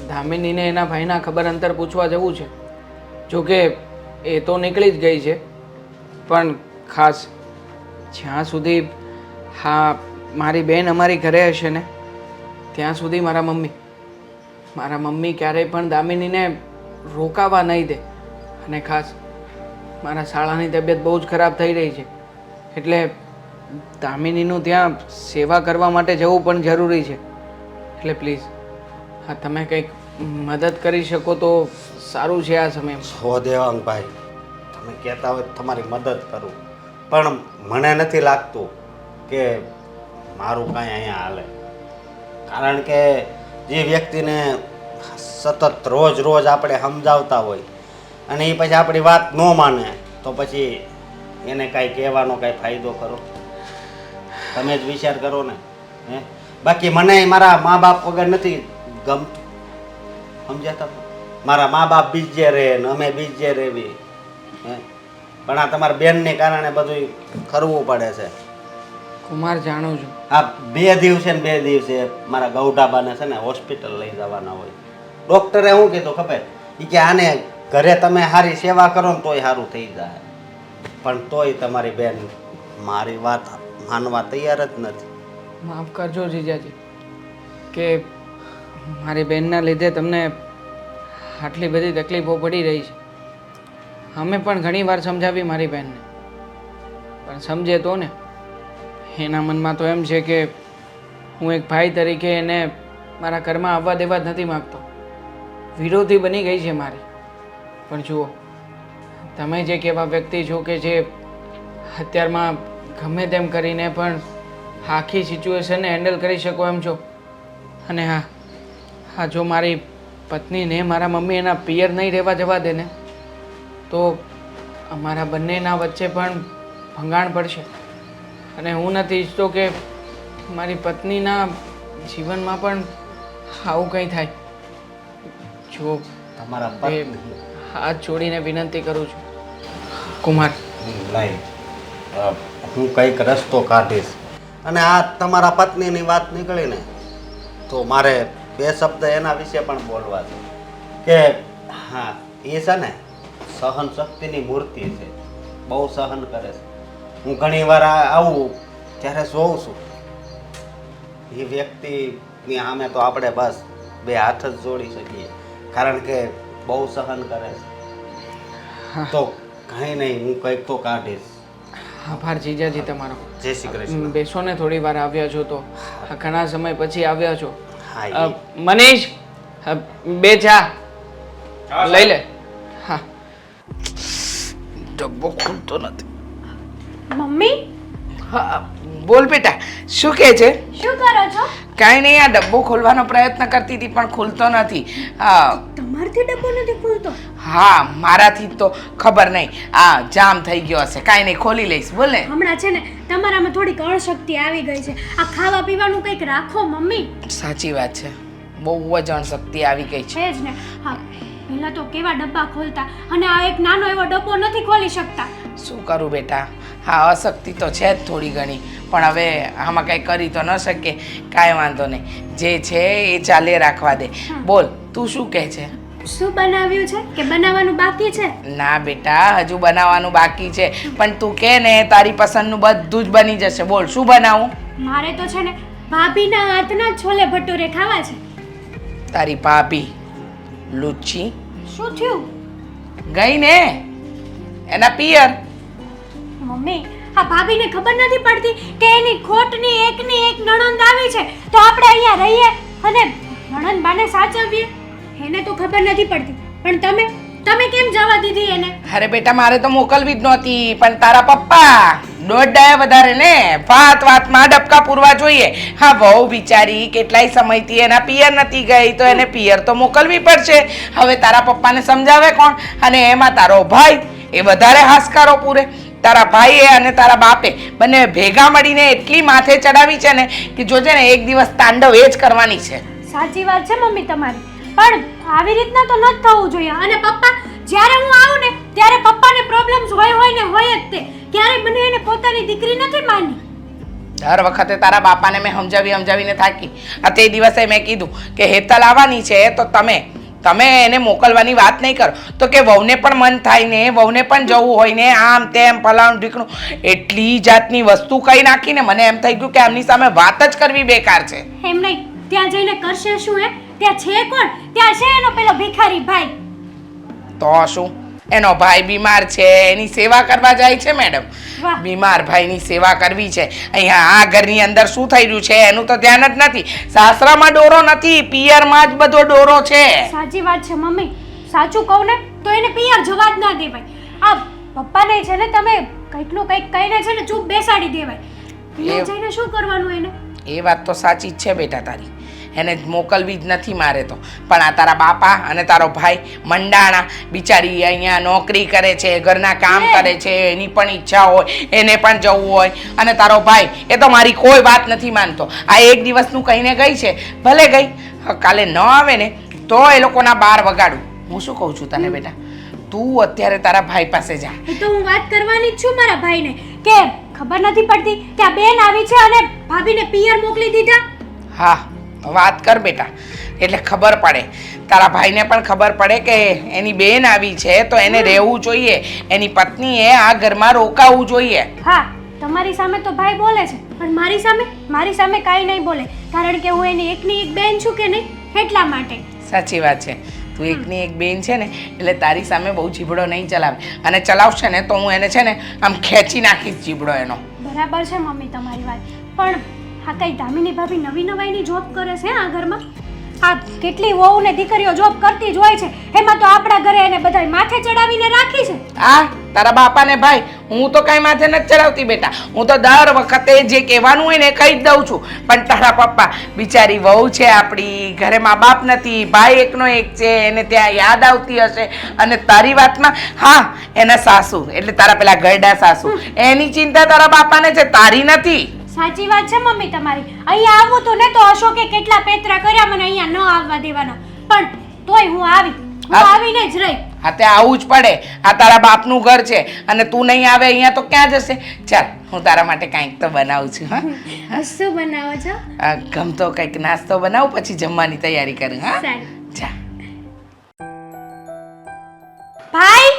દામિનીને એના ભાઈના ખબર અંતર પૂછવા જવું છે. જોકે એ તો નીકળી જ ગઈ છે, પણ ખાસ જ્યાં સુધી હા મારી બહેન અમારી ઘરે હશે ને ત્યાં સુધી મારા મમ્મી ક્યારેય પણ દામિનીને રોકાવા નહીં દે. અને ખાસ મારા શાળાની તબિયત બહુ જ ખરાબ થઈ રહી છે, એટલે દામિનીનું ત્યાં સેવા કરવા માટે જવું પણ જરૂરી છે. એટલે પ્લીઝ હા તમે કંઈક મદદ કરી શકો તો સારું છે આ સમયમાં. હો દેવાંગભાઈ, તમે કહેતા હોય તમારી મદદ કરું, પણ મને નથી લાગતું કે મારું કાંઈ અહીંયા હાલે. કારણ કે જે વ્યક્તિને સતત રોજ આપણે સમજાવતા હોય અને એ પછી આપણી વાત ન માને તો પછી એને કાંઈ કહેવાનો કાંઈ ફાયદો કરો? તમે જ વિચાર કરો ને. હે, બાકી મને મારા મા બાપ વગર નથી ગમતું, સમજ્યા તમે? મારા મા બાપ બીજે રહે ને અમે બીજે રહેવી. હે, પણ આ તમારા બેનને કારણે બધું કરવું પડે છે. કુમાર જાણું છું. આ 2 દિવસે ને 2 દિવસે મારા ગૌઢાબાને છે ને હોસ્પિટલ લઈ જવાના હોય. ડૉક્ટરે શું કીધું ખબર? એ કે આને ઘરે તમે સારી સેવા કરો ને તોય સારું થઈ જાય, પણ તોય તમારી બેન મારી વાત માનવા તૈયાર જ નથી. માફ કરજો જીજાજી કે મારી બહેનના લીધે તમને આટલી બધી તકલીફો પડી રહી છે. અમે પણ ઘણી વાર સમજાવી મારી બહેનને, પણ સમજે તો ને. એના મનમાં તો એમ છે કે હું એક ભાઈ તરીકે એને મારા ઘરમાં આવવા દેવા જ નથી માગતો. વિરોધી બની ગઈ છે મારી. પણ જુઓ તમે જે કેવા વ્યક્તિ છો કે જે અત્યારમાં ગમે તેમ કરીને પણ આખી સિચ્યુએશનને હેન્ડલ કરી શકો એમ છો. અને હા જો મારી પત્નીને મારા મમ્મી એના પિયર નહીં રહેવા જવા દે ને તો અમારા બંનેના વચ્ચે પણ ભંગાણ પડશે. અને હું નથી ઈચ્છતો કે મારી પત્નીના જીવનમાં પણ આવું કંઈ થાય. જો તમારા એ હાથ જોડીને વિનંતી કરું છું કુમાર. નહીં, હું કંઈક રસ્તો કાઢીશ. અને આ તમારા પત્નીની વાત નીકળીને તો મારે 2 શબ્દ એના વિશે પણ બોલવા છે કે હા એ છે ને સહન શક્તિની મૂર્તિ છે, બહુ સહન કરે છે. હું ઘણી વાર આવું ત્યારે જોઉં છું એ વ્યક્તિની સામે તો આપણે બસ 2 હાથ જ જોડી શકીએ, કારણ કે બહુ સહન કરે છે. તો કંઈ નહીં, હું કંઈક તો કાઢીશ. આભાર જીજાજી તમારો. જય શ્રી કૃષ્ણ. બેસો ને થોડી વાર આવ્યા છો તો ઘણા સમય પછી આવ્યા છો. હા, મનીષ 2 ચા લઈ લે. હા ડબ્બો ખુલતો નથી. મમ્મી હા બોલ બેટા, શું કહે છે? શું કરો છો? કાંઈ નહીં, આ ડબ્બો ખોલવાનો પ્રયત્ન કરતી હતી પણ ખુલતો નથી. તમારથી ડબ્બો નથી ખુલતો? હા મારાથી તો ખબર નહીં, આ જામ થઈ ગયો હશે. કાંઈ નહીં, ખોલી લઈશ. બોલ ને. હમણાં છે ને તમારામાં થોડીક અણશક્તિ આવી ગઈ છે. આ ખાવા પીવાનું કંઈક રાખો મમ્મી. સાચી વાત છે, બહુ જ અણશક્તિ આવી ગઈ છે. છે જ ને. હા પહેલા તો કેવા ડબ્બા ખોલતા, અને આ એક નાનો એવો ડબ્બો નથી ખોલી શકતા. શું કરું બેટા, હા અશક્તિ તો છે જ થોડી ઘણી, પણ હવે આમાં કાંઈ કરી તો ન શકીએ. કાંઈ વાંધો નહીં, જે છે એ ચાલે રાખવા દે. બોલ, તું શું કહે છે? શું બનાવ્યું છે કે બનાવવાનું બાકી છે? ના બેટા, હજુ બનાવવાનું બાકી છે, પણ તું કે ને તારી પસંદનું બધું જ બની જશે. બોલ, શું બનાવું? મારે તો છે ને ભાભીના હાથના છોલે ભટુરે ખાવા છે. તારી ભાભી લુચ્ચી શું થયું? ગઈ ને એના પિયર. મમ્મી, આ ભાભીને ખબર નથી પડતી કે એની ખોટની એકની એક નણંદ આવી છે, તો આપણે અહીંયા રહીએ અને નણંદ બાને સાચવીએ. એને તો ખબર નથી પડતી, પણ તમે કેમ જવા દીધી એને? અરે બેટા, મારે તો મોકલવી જ નહોતી, પણ તારા પપ્પા દોઢ વધારે ને વાતમાં ડબકા પૂરવા જોઈએ. હા, વહુ બિચારી કેટલાય સમયથી એના પિયર નથી ગઈ, તો એને પિયર તો મોકલવી પડશે. હવે તારા પપ્પાને સમજાવે કોણ? અને એમાં તારો ભાઈ એ વધારે હાશકારો પૂરે. તારા ભાઈએ અને તારા બાપે બંને ભેગા મળીને એટલી માથે ચડાવી છે ને કે જોજે ને એક દિવસ તાંડવ એ જ કરવાની છે. સાચી વાત છે મમ્મી તમારી, પણ આવી રીતના તો ન જ થવું જોઈએ. અને પપ્પા, જ્યારે હું આવું ને ત્યારે પપ્પાને પ્રોબ્લેમ્સ હોય ને હોય જ તે. ક્યારેય મને એને પોતાની દીકરી નથી માની. દર વખતે તારા બાપાને મેં સમજાવીને થાકી. આ તે દિવસે મેં કીધું કે હેતલ આવવાની છે, તો તમે એને મોકલવાની વાત નહીં કરો. તો કે વહુને પણ મન થાય ને, વહુને પણ જવું હોય ને, આમ તેમ ફલાણું ઢીકણું એટલી જાતની વસ્તુ કહી નાખીને મને એમ થઈ ગયું કે એમની સામે વાત જ કરવી બેકાર છે. એમ નહીં, ત્યાં જઈને કરશે શું? ત્યાં છે કોણ? ત્યાં છે એનો પેલો ભિખારી ભાઈ. તો શું, એનો ભાઈ બીમાર છે, એની સેવા કરવા જાય છે મેડમ. વાહ. બીમાર ભાઈની સેવા કરવી છે. અહીંયા આ ઘરની અંદર શું થઈ રહ્યું છે એનું તો ધ્યાન જ નથી. સાસરામાં ડોરો નથી, પિયરમાં જ બધો ડોરો છે. સાચી વાત છે મમ્મી. સાચું કહું ને તો એને પિયર જવા જ ના દેવાય. આ પપ્પાને છે ને તમે કંઈકનું કંઈક કહીને છે ને ચૂપ બેસાડી દેવાય. પિયર જઈને શું કરવાનું એને? એ વાત તો સાચી જ છે બેટા તારી, એને જ મોકલવી જ નથી મારે તો. પણ આ તારા બાપા અને તારો ભાઈ મંડાણા બિચારી અહીંયા નોકરી કરે છે, ઘરના કામ કરે છે, એની પણ ઈચ્છા હોય, એને પણ જવું હોય. અને તારો ભાઈ એ તો મારી કોઈ વાત નથી માનતો. આ એક દિવસનું કહીને ગઈ છે, ભલે ગઈ, કાલે ન આવે ને તો એ લોકોના બાર વગાડું. હું શું કહું છું તને બેટા, તું અત્યારે તારા ભાઈ પાસે જા. એ તો હું વાત કરવાની જ છું મારા ભાઈને કે ખબર નથી પડતી કે આ બેન આવી છે અને ભાભીને પિયર મોકલી દીધા. હા, વાત કર બેટા, એટલે ખબર પડે. તારા ભાઈને પણ ખબર પડે કે એની બેન આવી છે તો એને રહેવું જોઈએ, એની પત્નીએ આ ઘરમાં રોકાવું જોઈએ. હા, તમારી સામે તો ભાઈ બોલે છે, પણ મારી સામે કાંઈ નહીં બોલે, કારણ કે હું એની એકની એક બેન છું કે નહીં, એટલા માટે. સાચી વાત છે, તું એકની એક બેન છે ને એટલે તારી સામે બહુ જીભડો નહીં ચલાવે, અને ચલાવશે ને તો હું એને છે ને આમ ખેંચી નાખીશ જીભડો એનો. બરાબર છે મમ્મી તમારી વાત, પણ આ કઈ દામિની ભાભી નવી નવાઈની જોબ કરે છે આ ઘરમાં? આ કેટલી વહુ ને દીકરીઓ જોબ કરતી જ હોય છે, એમાં તો આપણા ઘરે એને બધાય માથે ચડાવીને રાખી છે. હા, તારા બાપા ને ભાઈ, હું તો કઈ માથે નથી ચડાવતી બેટા. હું તો દર વખતે જે કહેવાનું હોય ને એ કહી જ દઉં છું. પણ તારા પપ્પા બિચારી વહુ છે આપણી, ઘરે મા બાપ નથી, ભાઈ એકનો એક છે, એને ત્યાં યાદ આવતી હશે. અને તારી વાતમાં હા, એના સાસુ એટલે તારા પેલા ગરડા સાસુ, એની ચિંતા તારા બાપાને છે, તારી નથી. સાચી વાત છે મમ્મી તમારી. અહીંયા આવવું તું ને તો અશોકે કેટલા પેતરા કર્યા મને અહીંયા ન આવવા દેવાના, પણ તોય હું આવીને જ રહી. હા, તે આવું જ પડે. આ તારા બાપનું ઘર છે અને તું નહીં આવે અહીંયા તો ક્યાં જશે? ચાલ, હું તારા માટે કંઈક તો બનાવું છું. હા, શું બનાવો છો? ગમતો કંઈક નાસ્તો બનાવું, પછી જમવાની તૈયારી કરું. હા, સારું. જા. ભાઈ,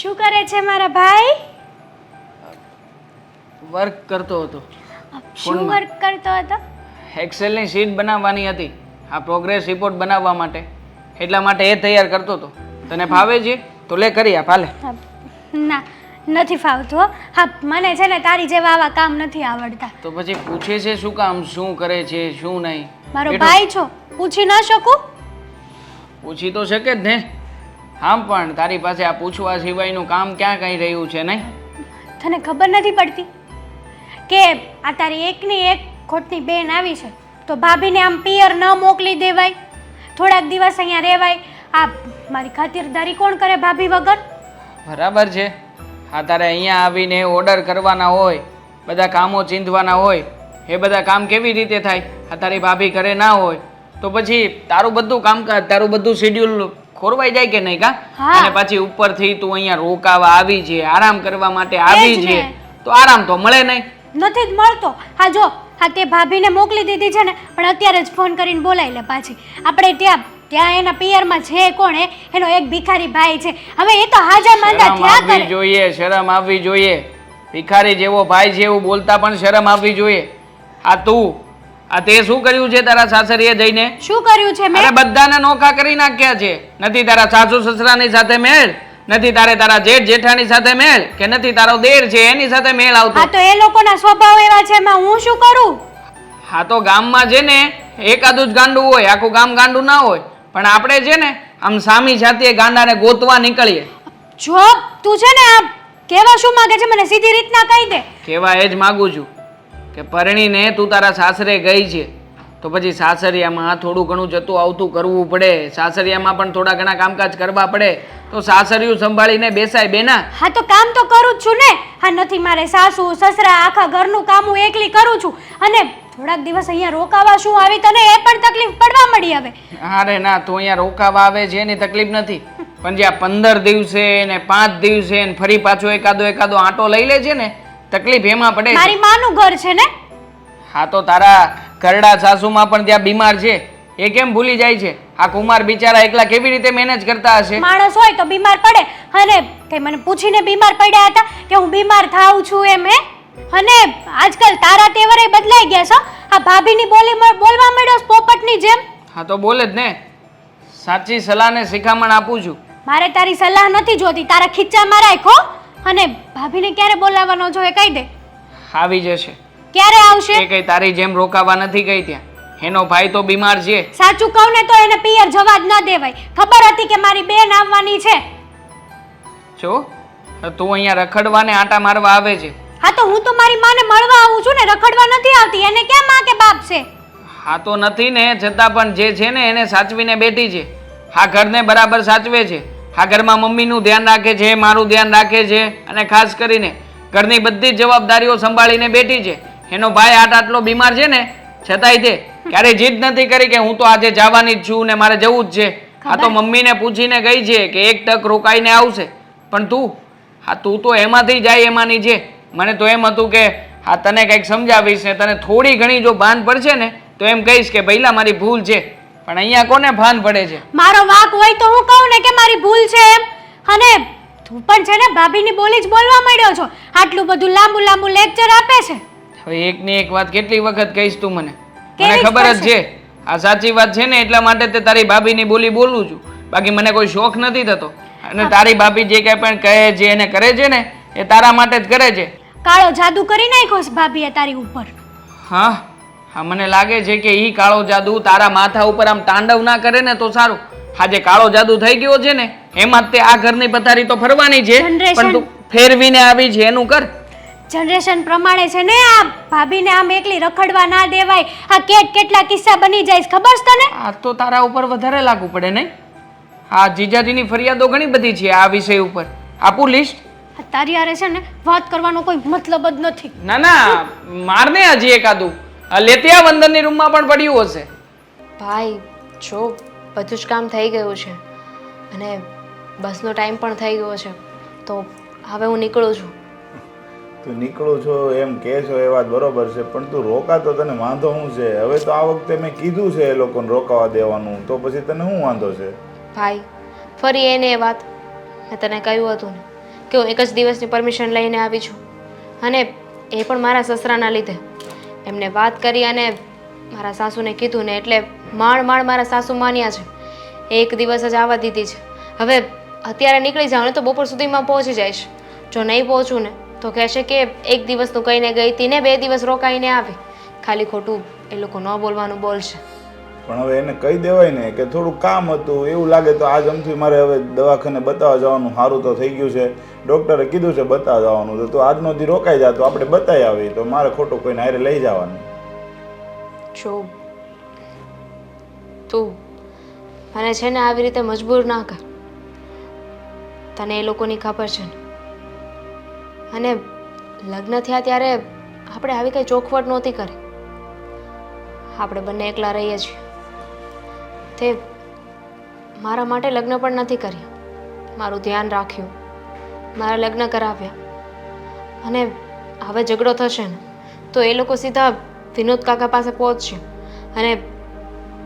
શું કરે છે મારા ભાઈ? વર્ક કરતો હતો. શું વર્ક કરતો હતો? એક્સેલની શીટ બનાવવાની હતી, આ પ્રોગ્રેસ રિપોર્ટ બનાવવા માટે, એટલા માટે એ તૈયાર કરતો હતો. તને ફાવે છે તો લે કરી આપ. હાલે. ના, નથી ફાવતું હો. હા, મને છે ને તારી જેવા આવા કામ નથી આવડતા. તો પછી પૂછે છે શું કામ, શું કરે છે શું નહીં? મારો ભાઈ છો, પૂછી ન શકું? પૂછી તો શકે જ ને. હા, પણ તારી પાસે આ પૂછવા સિવાયનું કામ ક્યાં કઈ રહ્યું છે નહીં? તને ખબર નથી પડતી કે આ તારી એકની એક ખોટની બેન આવી છે, તો ભાભીને આમ પિયર ન મોકલી દેવાય, થોડાક દિવસ અહીંયા રહેવાય. આ મારી ખાતિરદારી કોણ કરે ભાભી વગર? બરાબર છે. હા, તારે અહીંયા આવીને ઓર્ડર કરવાના હોય, બધા કામો ચીંધવાના હોય, એ બધા કામ કેવી રીતે થાય? આ તારી ભાભી ઘરે ના હોય તો પછી તારું બધું કામકાજ, તારું બધું શેડ્યુલ ખોરવાઈ જાય કે નહીં? કા? અને પાછી ઉપરથી તું અહીંયા રોકાવા આવી છે, આરામ કરવા માટે આવી છે, તો આરામ તો મળે નહીં. નથી જ મળતો. હા જો, હા તે ભાભીને મોકલી દીધી છે ને, પણ અત્યારે જ ફોન કરીને બોલાવી લે પાછી. આપણે ત્યાં એના પિયરમાં છે કોણ એનો એક ભિખારી ભાઈ છે. હવે એ તો હાજા માંદા શરમ થયા આવવી કરે. જોઈએ, શરમ આવવી જોઈએ. ભિખારી જેવો ભાઈ છે એવું બોલતા પણ શરમ આવવી જોઈએ. આ તે શું કર્યું છે તારા સાસરીએ જઈને? શું કર્યું છે અરે મેં? બધાને નોખા કરી નાખ્યા છે. નથી તારા સાસુ સસરાની સાથે મેળ, નથી તારા જેઠ જેઠાની સાથે મેળ, કે નથી તારો દેર છે એની સાથે મેળ આવતો. હા તો એ લોકોના સ્વભાવ એવા છે, એમાં હું શું કરું? હા તો ગામમાં છે ને એકાદું જ ગાંડું હોય, આખું ગામ ગાંડું ના હોય. પણ આપણે છે ને આમ સામી જાતીય ગાંડાને ગોતવા નીકળીએ. જો તું છે ને આ કેવા શું માંગે છે મને સીધી રીતના કહી દે. કેવા એ જ માગું છું કે પરણીને તું તારા સાસરે ગઈ છે તો પછી સાસરિયામાં થોડું ઘણું જતું આવતું કરવું પડે. સાસરિયામાં પણ થોડા ઘણા કામકાજ કરવા પડે તો સાસરિયું સંભાળીને બેસાય બેના. હા તો કામ તો કરું જ છું ને. હા નથી મારે સાસુ સસરા આખા ઘરનું કામ હું એકલી કરું છું. અને થોડાક દિવસ અહીંયા રોકાવા શું આવી તને એ પણ તકલીફ પડવા મળી હવે. અરે ના, તું અહીંયા રોકાવા આવે છે એની તકલીફ નથી, પણ જ્યાં 15 દિવસે ને 5 દિવસે ને ફરી પાછો એકાદો આંટો લઈ લે છે ને તકલીફ એમાં પડે છે. મારી માનું ઘર છે ને. હા તો તારા ઘરડા સાસુમાં પણ ત્યાં બીમાર છે એ કેમ ભૂલી જાય છે? આ કુમાર બિચારા એકલા કેવી રીતે મેનેજ કરતા હશે? માણસ હોય તો બીમાર પડે. અને તે મને પૂછીને બીમાર પડ્યા હતા કે હું બીમાર થાઉં છું એમ હે? અને આજકાલ તારા તેવરે બદલાઈ ગયા છો. આ ભાભીની બોલવા માંડ્યો છો પોપટની જેમ. હા તો બોલે જ ને. સાચી સલાહને શિખામણ આપું છું. મારે તારી સલાહ નથી જોતી, તારા ખીચામાં રાખો. અને ભાભીને ક્યારે બોલાવવાનો છો એ કહી દે. આવી જશે. ક્યારે આવશે? એ કઈ તારી જેમ રોકાવા નથી ગઈ ત્યાં. એનો ભાઈ તો બીમાર છે. સાચું કહું ને તો એને પિયર જવા જ ન દેવાય. ખબર હતી કે મારી બેન આવવાની છે. જો તું અહીંયા રખડવાને આટા મારવા આવે છે. હા તો હું તો મારી માને મળવા આવું છું ને, રખડવા નથી આવતી. એને કેમ માં કે બાપ છે? હા તો નથી ને, છતાં પણ જે છે ને એને સાચવીને બેઠી છે. આ ઘરને બરાબર સાચવે છે. આ ઘરમાં મમ્મીનું ધ્યાન રાખે છે, મારું ધ્યાન રાખે છે, અને ખાસ કરીને ઘરની બધી જ જવાબદારીઓ સંભાળીને બેઠી છે. એનો ભાઈ આટલો બીમાર છે ને છતાંય તે ક્યારેય જીદ નથી કરી કે હું તો આજે જવાની જ છું ને મારે જવું જ છે. આ તો મમ્મીને પૂછીને ગઈ છે કે એક ટક રોકાઈને આવશે. પણ તું તો એમાંથી જાય એમાંની છે. મને તો એમ હતું કે તને કંઈક સમજાવીશ ને તને થોડી ઘણી જો ભાન પડશે ને તો એમ કહીશ કે ભઈલા મારી ભૂલ છે. પણ અહીંયા કોને ભાન પડે છે? મારો વાંક હોય તો હું કહું ને કે મારી ભૂલ છે એમ. અને તું પણ છે ને ભાભીની બોલી જ બોલવા માંડ્યો છો. આટલું બધું લાંબુ લેક્ચર આપે છે. હવે એકની એક વાત કેટલી વખત કહીશ તું મને? મને કેવી જ ખબર જ પડશે. છે આ સાચી વાત છે ને એટલા માટે તે તારી ભાભીની બોલી બોલું છું. બાકી મને કોઈ શોખ નથી થતો. અને તારી ભાભી જે કંઈ પણ કહે છે એને કરે છે ને એ તારા માટે જ કરે છે. કાળો જાદુ કરી નાખ્યો છે ભાભીએ તારી ઉપર. હા મને લાગે છે કે ઈ કાળો જાદુ તારા માથા ઉપર આમ તાંડવ ના કરે ને તો સારું. આજે કાળો જાદુ થઈ ગયો છે ને એમાં તે આ ઘરની પથારી તો ફરવાની છે, પણ તું ફેરવીને આવી છે એનું કર. જનરેશન પ્રમાણે છે ને આ ભાભીને આમ એકલી રખડવા ના દેવાય. આ કેટલા કિસ્સા બની જાય છે ખબર છે તને? આ તો તારા ઉપર વધારે લાગુ પડે નહીં? હા જીજાજીની ફરિયાદો ઘણી બધી છે આ વિષય ઉપર. આપું લિસ્ટ? તારી હારે છે ને વાત કરવાનો કોઈ મતલબ જ નથી. ના મારને હજી એકાદું લેતિયા વંદનની રૂમમાં પણ પડ્યું હશે. ભાઈ જો બધું જ કામ થઈ ગયું છે અને બસનો ટાઈમ પણ થઈ ગયો છે તો હવે હું નીકળું છું. તું નીકળું છો એમ કહે છો એ વાત બરોબર છે, પણ તું રોકાતો તને વાંધો શું છે? હવે તો આ વખતે મેં કીધું છે એ લોકોને રોકાવા દેવાનું, તો પછી તને શું વાંધો છે? ભાઈ ફરી એને એ વાત મેં તને કહ્યું હતું ને કે હું એક જ દિવસની પરમિશન લઈને આવી છું, અને એ પણ મારા સસરાના લીધે. એમને વાત કરી અને મારા સાસુને કીધું ને એટલે માંડ મારા સાસુ માન્યા છે. એક દિવસ જ આવવા દીધી છે. હવે અત્યારે નીકળી જાઉં ને તો બપોર સુધીમાં પહોંચી જઈશ. જો નહીં પહોંચું ને તો કહેશે કે એક દિવસનું કહીને ગઈ હતી ને 2 દિવસ રોકાઈને આવી. ખાલી ખોટું એ લોકો ન બોલવાનું બોલશે. પણ હવે એને કહી દેવાય ને કે થોડું કામ હતું, એવું લાગે તો આજ અમથી મારે હવે દવાખાને બતાવવા જવાનું. સારું તો થઈ ગયું છે, ડૉક્ટરે કીધું છે બતાવવા જવાનું, તો તું આજનો દી રોકાઈ જા તો આપણે બતાવી આવી, તો મારે ખોટું કોઈને હારે લઈ જવાનું. જો તું મને છે ને આવી રીતે મજબૂર ના કર. તને એ લોકોની ખબર છે ને, અને લગ્ન થયા ત્યારે આપણે આવી કંઈ ચોખવટ નહોતી કરી. આપણે બંને એકલા રહીએ છીએ. તે મારા માટે લગ્ન પણ નથી કર્યા, મારું ધ્યાન રાખ્યું, મારા લગ્ન કરાવ્યા, અને હવે ઝઘડો થશે ને તો એ લોકો સીધા વિનોદ કાકા પાસે પહોંચશે અને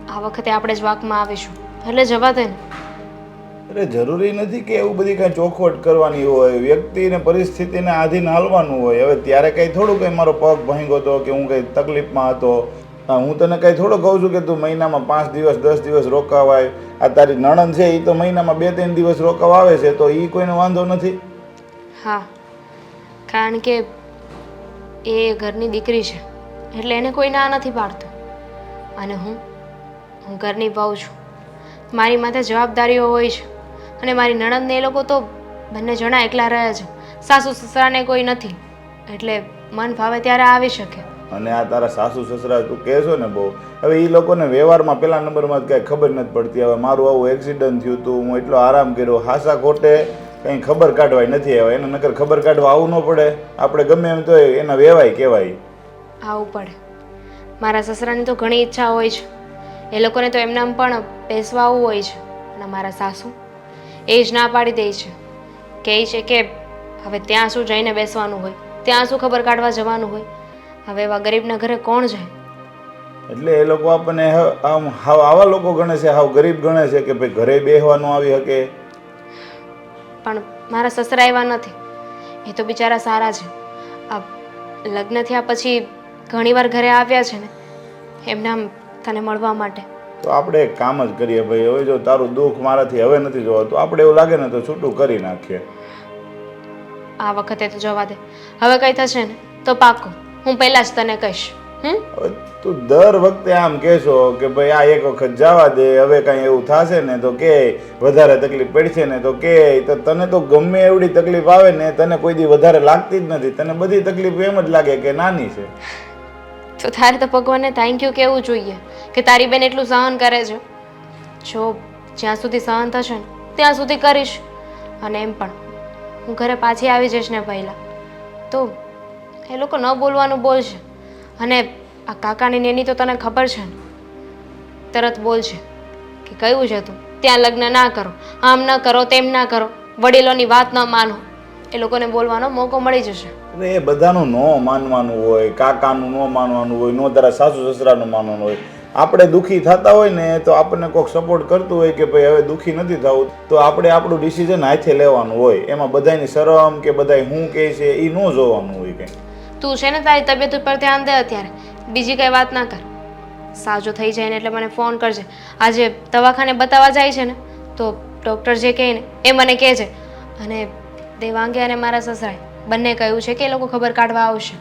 આ વખતે આપણે જ વાકમાં આવીશું એટલે જવા દે ને. અરે જરૂરી નથી કે એવું બધી કાંઈ ચોખવટ કરવાની હોય, વ્યક્તિને પરિસ્થિતિને આધીન હાલવાનું હોય. હવે ત્યારે કંઈ થોડું કંઈ મારો પગ ભાંગ્યો હતો કે હું કંઈ તકલીફમાં હતો. હા, હું તને કંઈ થોડો કહું છું કે તું મહિનામાં 5 દિવસ 10 દિવસ રોકાવાય. આ તારી નણંદ છે એ તો મહિનામાં 2-3 દિવસ રોકાવા આવે છે તો એ કોઈને વાંધો નથી. હા, કારણ કે એ ઘરની દીકરી છે એટલે એને કોઈ ના નથી પાડતું અને હું ઘરની વહુ છું. મારી માથે જવાબદારીઓ હોય છે અને મારી નણંદને એ લોકો તો બંને જણા એકલા રહે છે. સાસુ સસરાને કોઈ નથી એટલે મન ભાવે ત્યારે આવી શકે. અને આ તારા સાસુ સસરા તું કહેશો ને બહુ, હવે એ લોકોને વ્યવહારમાં પહેલા નંબરમાં કાંઈ ખબર નથી પડતી. હવે મારું આવું એક્સિડન્ટ થયું હતું, હું એટલો આરામ કર્યો, હાસા ખોટે કંઈ ખબર કાઢવાય નથી આવે. એને નકર ખબર કાઢવા આવું ન પડે. આપણે ગમે એમ તો એના વેવાય કહેવાય. આવું પડે. મારા સસરાની તો ઘણી ઈચ્છા હોય છે, એ લોકોને તો એમનામ પણ બેસવા આવવું હોય છે અને મારા સાસુ એ જ ના પાડી દે છે. કહે છે કે હવે ત્યાં શું જઈને બેસવાનું હોય, ત્યાં શું ખબર કાઢવા જવાનું હોય. હવે એવા ગરીબના ઘરે કોણ જાય? એટલે એ લોકો આપણને આમ હાવ આવા લોકો ગણે છે, હાવ ગરીબ ગણે છે કે ભાઈ ઘરે બેસવાનું આવી શકે. પણ મારા સસરા એવા નથી, એ તો બિચારા સારા છે. આ લગ્ન થયા પછી ઘણીવાર ઘરે આવ્યા છે ને એમના તને મળવા માટે. તો આપણે એક કામ જ કરીએ ભાઈ, હવે જો તારું દુઃખ મારાથી હવે નથી જોવાતું, આપણે એવું લાગે ને તો છૂટું કરી નાખીએ. આ વખતે તો જવા દે. હવે કંઈ થશે ને તો પાક્કું હું પહેલાં જ તને કહીશ. હવે તું દર વખતે આમ કહેશો કે ભાઈ આ એક વખત જવા દે, હવે કાંઈ એવું થશે ને તો કે વધારે તકલીફ પડશે ને તો કે, તો તને તો ગમે એવડી તકલીફ આવે ને તને કોઈ દી વધારે લાગતી જ નથી. તને બધી તકલીફ એમ જ લાગે કે નાની છે. તો તારે તો ભગવાનને થેન્ક યુ કહેવું જોઈએ કે તારી બેન એટલું સહન કરે છે. જો જ્યાં સુધી સહન થશે ને ત્યાં સુધી કરીશ. અને એમ પણ હું ઘરે પાછી આવી જઈશ ને પહેલાં તો એ લોકો ન બોલવાનું બોલશે. અને આ કાકાની નેની તો તને ખબર છે ને, તરત બોલશે કે કયું છે તું ત્યાં લગ્ન ના કરો, આમ ન કરો, તેમ ના કરો, વડીલોની વાત ન માનો. એ લોકોને બોલવાનો મોકો મળી જશે. એટલે એ બધાનું ન માનવાનું હોય, કાકાનું ન માનવાનું હોય, નો તારા સાસુ સસરાનું માનવાનું હોય. આપણે દુઃખી થતા હોય ને તો આપણને કોઈક સપોર્ટ કરતું હોય કે ભાઈ હવે દુઃખી નથી થવું, તો આપણે આપણું ડિસિઝન હાથે લેવાનું હોય. એમાં બધાની શરમ કે બધા શું કહે છે એ ન જોવાનું હોય કંઈ. તું છે ને તારી તબિયત ઉપર ધ્યાન દે અત્યારે, બીજી કંઈ વાત ના કર. સાજો થઈ જાય ને એટલે મને ફોન કરજે. આજે દવાખાને બતાવવા જાય છે ને તો ડૉક્ટર જે કહે ને એ મને કહેજે. અને દેવાંગે અને મારા સસરાએ બંને કહ્યું છે કે એ લોકો ખબર કાઢવા આવશે.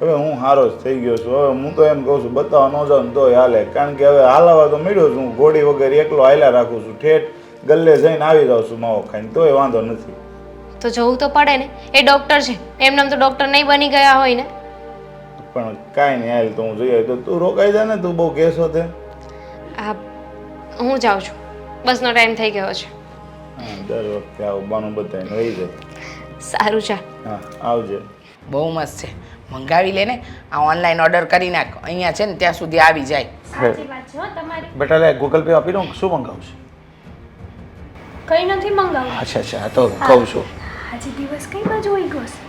હવે હું સારો જ થઈ ગયો છું. હવે હું તો એમ કહું છું બતાવવા ન જાઉં તોય હાલે, કારણ કે હવે હાલવા તો મળ્યો છું. ઘોડી વગર એકલો હાલ્યા રાખું છું, ઠેઠ ગલ્લે જઈને આવી જાઉં છું માવો ખાઈને, તોય વાંધો નથી. તો જવું તો પડે ને, એ ડૉક્ટર છે, એમનામ તો ડૉક્ટર નહીં બની ગયા હોય ને. પણ કાંઈ નહીં, હાલ તો હું જોઈએ તો તું રોકાઈ જા ને, તું બહુ કહેશો તે. હા, હું જાઉં છું, બસનો ટાઈમ થઈ ગયો છે. હા, દર વખતે આવું બાનું બતાવીને વહી જાય. સારું ચાલ. હા, આવજે. બહુ મસ્ત છે, મંગાવી લે ને. આ ઓનલાઈન ઓર્ડર કરી નાખ, અહીંયા છે ને ત્યાં સુધી આવી જાય. સાચી વાત છે હો તમારી. બેટા લે ગૂગલ પે આપી દઉં, શું મંગાવશે? કઈ નથી મંગાવું. અચ્છા અચ્છા, તો કહું છું. આજે દિવસ કઈ બાજુ હોઈ ગયો છે?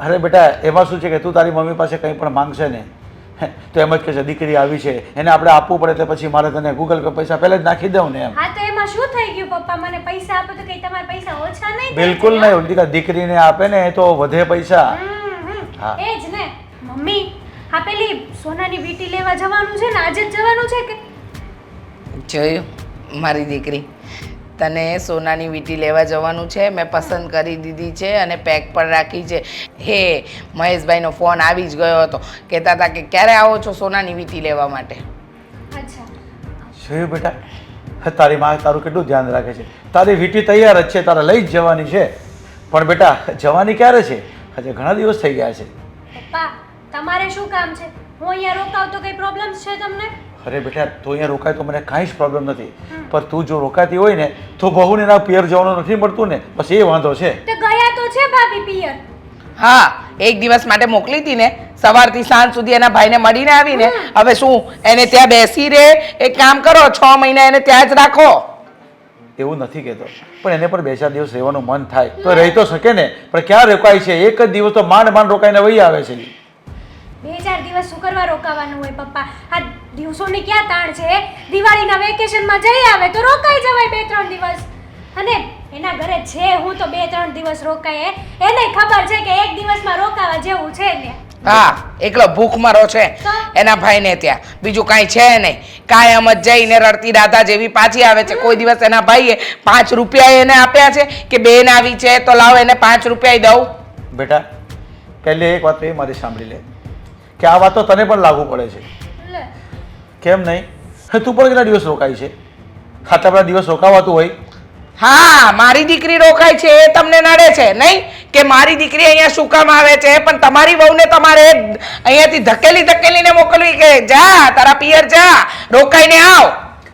અરે બેટા એમાં શું છે કે તું તારી મમ્મી પાસે કંઈ પણ માંગશે ને તો એમ જ કહેશે દીકરી આવી છે એને આપણે આપવું પડે, એટલે પછી મારે તને ગૂગલ પે પૈસા પહેલા જ નાખી દઉં ને એમ. હા તો એમાં શું થઈ ગયું પપ્પા? મને પૈસા આપો તો કઈ તમારા પૈસા ઓછા નહીં થાય? બિલકુલ નહીં, દીકરા દીકરીને આપે ને એ તો વધે પૈસા. હા. એ જ ને મમ્મી, આ પેલી સોનાની વીંટી લેવા જવાનું છે ને, આજે જ જવાનું છે કે? જોયું મારી દીકરી, તને સોનાની વીંટી લેવા જવાનું છે. મેં પસંદ કરી દીધી છે અને પેક પણ રાખી છે. હે મહેશભાઈનો ફોન આવી જ ગયો હતો, કહેતા હતા કે ક્યારે આવો છો સોનાની વીંટી લેવા માટે. અચ્છા. જોયું બેટા, તારી માં તારું કેટલું ધ્યાન રાખે છે. તારી વીંટી તૈયાર જ છે, તારે લઈ જ જવાની છે. પણ બેટા જવાની ક્યારે છે? હજે ઘણા દિવસ થઈ ગયા છે. પપ્પા તમારે શું કામ છે? હું અહીંયા રોકાવ તો કઈ પ્રોબ્લેમ છે તમને? અરે બેટા તું અહીંયા રોકાય તો મને કાંઈ જ પ્રોબ્લેમ નથી, પણ તું જો રોકાતી હોય ને તો બહુને એના પિયર જવાનું નથી મળતું ને, બસ એ વાંધો છે. તો ગયા તો છે ભાભી પિયર. હા, એક દિવસ માટે મોકલી હતી ને, સવારથી સાંજ સુધી એના ભાઈને મળીને આવીને. હવે શું એને ત્યાં બેસી રહે? એક કામ કરો, 6 મહિના એને ત્યાં જ રાખો. એવું નથી કહેતો, પણ એને પણ 2-4 દિવસ રહેવાનું મન થાય તો રહી તો શકે ને. પણ ક્યાં રોકાય છે? એક જ દિવસ તો માંડ માંડ રોકાઈને વહી આવે છે. 2-4 દિવસ શું કરવા રોકાવાનું હોય પપ્પા? આ દિવસોની ક્યાં તાણ છે? દિવાળીના વેકેશનમાં જઈ આવે તો રોકાઈ જવાય 2-3 દિવસ. અને એના ઘરે છે હું તો 2-3 દિવસ રોકાય. એને ખબર છે કે એક દિવસમાં રોકાવા જેવું છે ને. હા, એકલો ભૂખમરો છે એના ભાઈને ત્યાં, બીજું કાંઈ છે નહીં. કાયમ જ જઈને રડતી દાદા જેવી પાછી આવે છે. કોઈ દિવસ એના ભાઈએ 5 રૂપિયા એને આપ્યા છે કે બેન આવી છે તો લાવ એને 5 રૂપિયા દઉં? બેટા, પહેલી એક વાત એ મારી સાંભળી લે કે આ વાત તો તને પણ લાગુ પડે છે. લે, કેમ નહીં? તું પણ કેટલા દિવસ રોકાય છે? ખાતા બધા દિવસ રોકાવાતું હોય. હા, મારી દીકરી રોકાય છે એ તમને નડે છે નહીં કે મારી દીકરી અહીંયા શું કામ આવે છે, પણ તમારી વહુને તમારે અહીંયાથી ધકેલીને મોકલવી કે જા તારા પિયર જા, રોકાઈને આવ.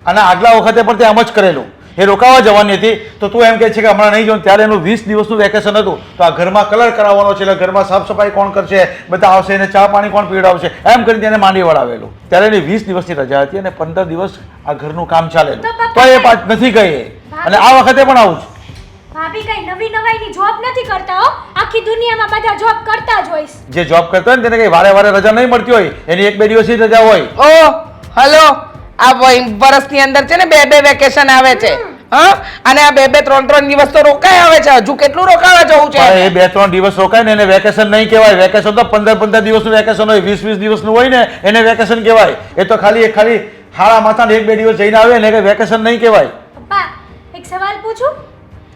અને આગલા વખતે પણ તે આમ જ કરેલું. એ રોકાવા જવાની હતી તો તું એમ કહે છે કે હમણાં નહીં જાઉં. ત્યારે એનું 20 દિવસનું વેકેશન હતું તો આ ઘરમાં કલર કરાવવાનો છે એટલે ઘરમાં સાફ સફાઈ કોણ કરશે, બધા આવશે એને ચા પાણી કોણ પીવડાવશે, એમ કરીને તેને માંડી વળાવેલું. ત્યારે એની 20 દિવસની રજા હતી અને 15 દિવસ આ ઘરનું કામ ચાલેલું તો એ પાછ નથી ગઈ. અને આ વખતે પણ આવું જ. ભાભી કઈ નવી નવાઈની જોબ નથી કરતા હો. આખી દુનિયામાં બધા જોબ કરતા જ હોય છે. જે જોબ કરતો હોય ને તેને કઈ વારે વારે રજા નહીં મળતી હોય, એની 1-2 દિવસની રજા હોય. ઓ હલો, આ વર્ષની અંદર છે ને 2-2 વેકેશન આવે છે. હા, અને આ 2-3 દિવસ તો રોકાય આવે છે. હજુ કેટલું રોકાવા જવું છે? એ 2-3 દિવસ રોકાય ને એને વેકેશન નહીં કહેવાય. વેકેશન તો 15 દિવસનું વેકેશન હોય, 20 દિવસનું હોય ને એને વેકેશન કહેવાય. એ તો ખાલી હાળા માથા 1-2 દિવસ જઈને આવે ને વેકેશન નહીં કહેવાય. પપ્પા, એક સવાલ પૂછું?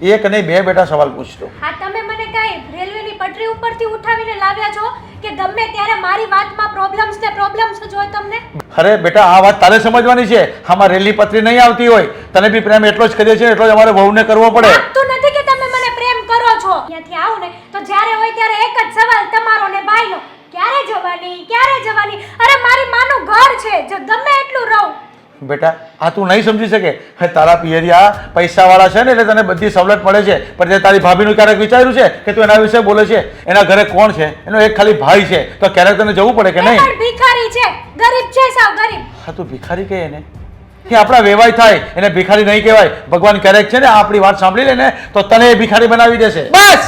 એક નહીં, 2 બેટા સવાલ પૂછતો. હા, તમે મને કઈ રેલવેની પટરી ઉપરથી ઉઠાવીને લાવ્યા છો કે ગમે ત્યારે મારી વાતમાં પ્રોબ્લેમ્સ જ હોય તમને? અરે બેટા, આ વાત તારે સમજવાની છે. આમાં રેલી પત્રી નહીં આવતી હોય. તને બી પ્રેમ એટલો જ કરીએ છીએ, એટલો જ અમારે વહુને કરવો પડે. લાગતું નથી કે તમે મને પ્રેમ કરો છો. ત્યાંથી આવું ને તો જ્યારે હોય ત્યારે એક જ સવાલ તમારો ને બાઈનો, ક્યારે જવાની? અરે મારી માનું ઘર છે, જો ગમે એટલું રહું. બેટા, આ તું નહીં સમજી શકે. હે, તારા પિયરિયા પૈસાવાળા છે ને એટલે તને બધી સવલત મળે છે, પણ તે તારી ભાભીનું ક્યારેક વિચાર્યું છે કે તું એના વિશે બોલે છે? એના ઘરે કોણ છે? એનો એક ખાલી ભાઈ છે, તો ક્યારેક તને જવું પડે કે એ નહીં? પણ ભિખારી છે, ગરીબ છે, સાવ ગરીબ. હા, તું ભિખારી કહે એને? કે આપણા વેવાય થાય એને ભિખારી નહીં કહેવાય. ભગવાન ક્યારેક છે ને આપણી વાત સાંભળી લે ને તો તને એ ભિખારી બનાવી દેશે. બસ,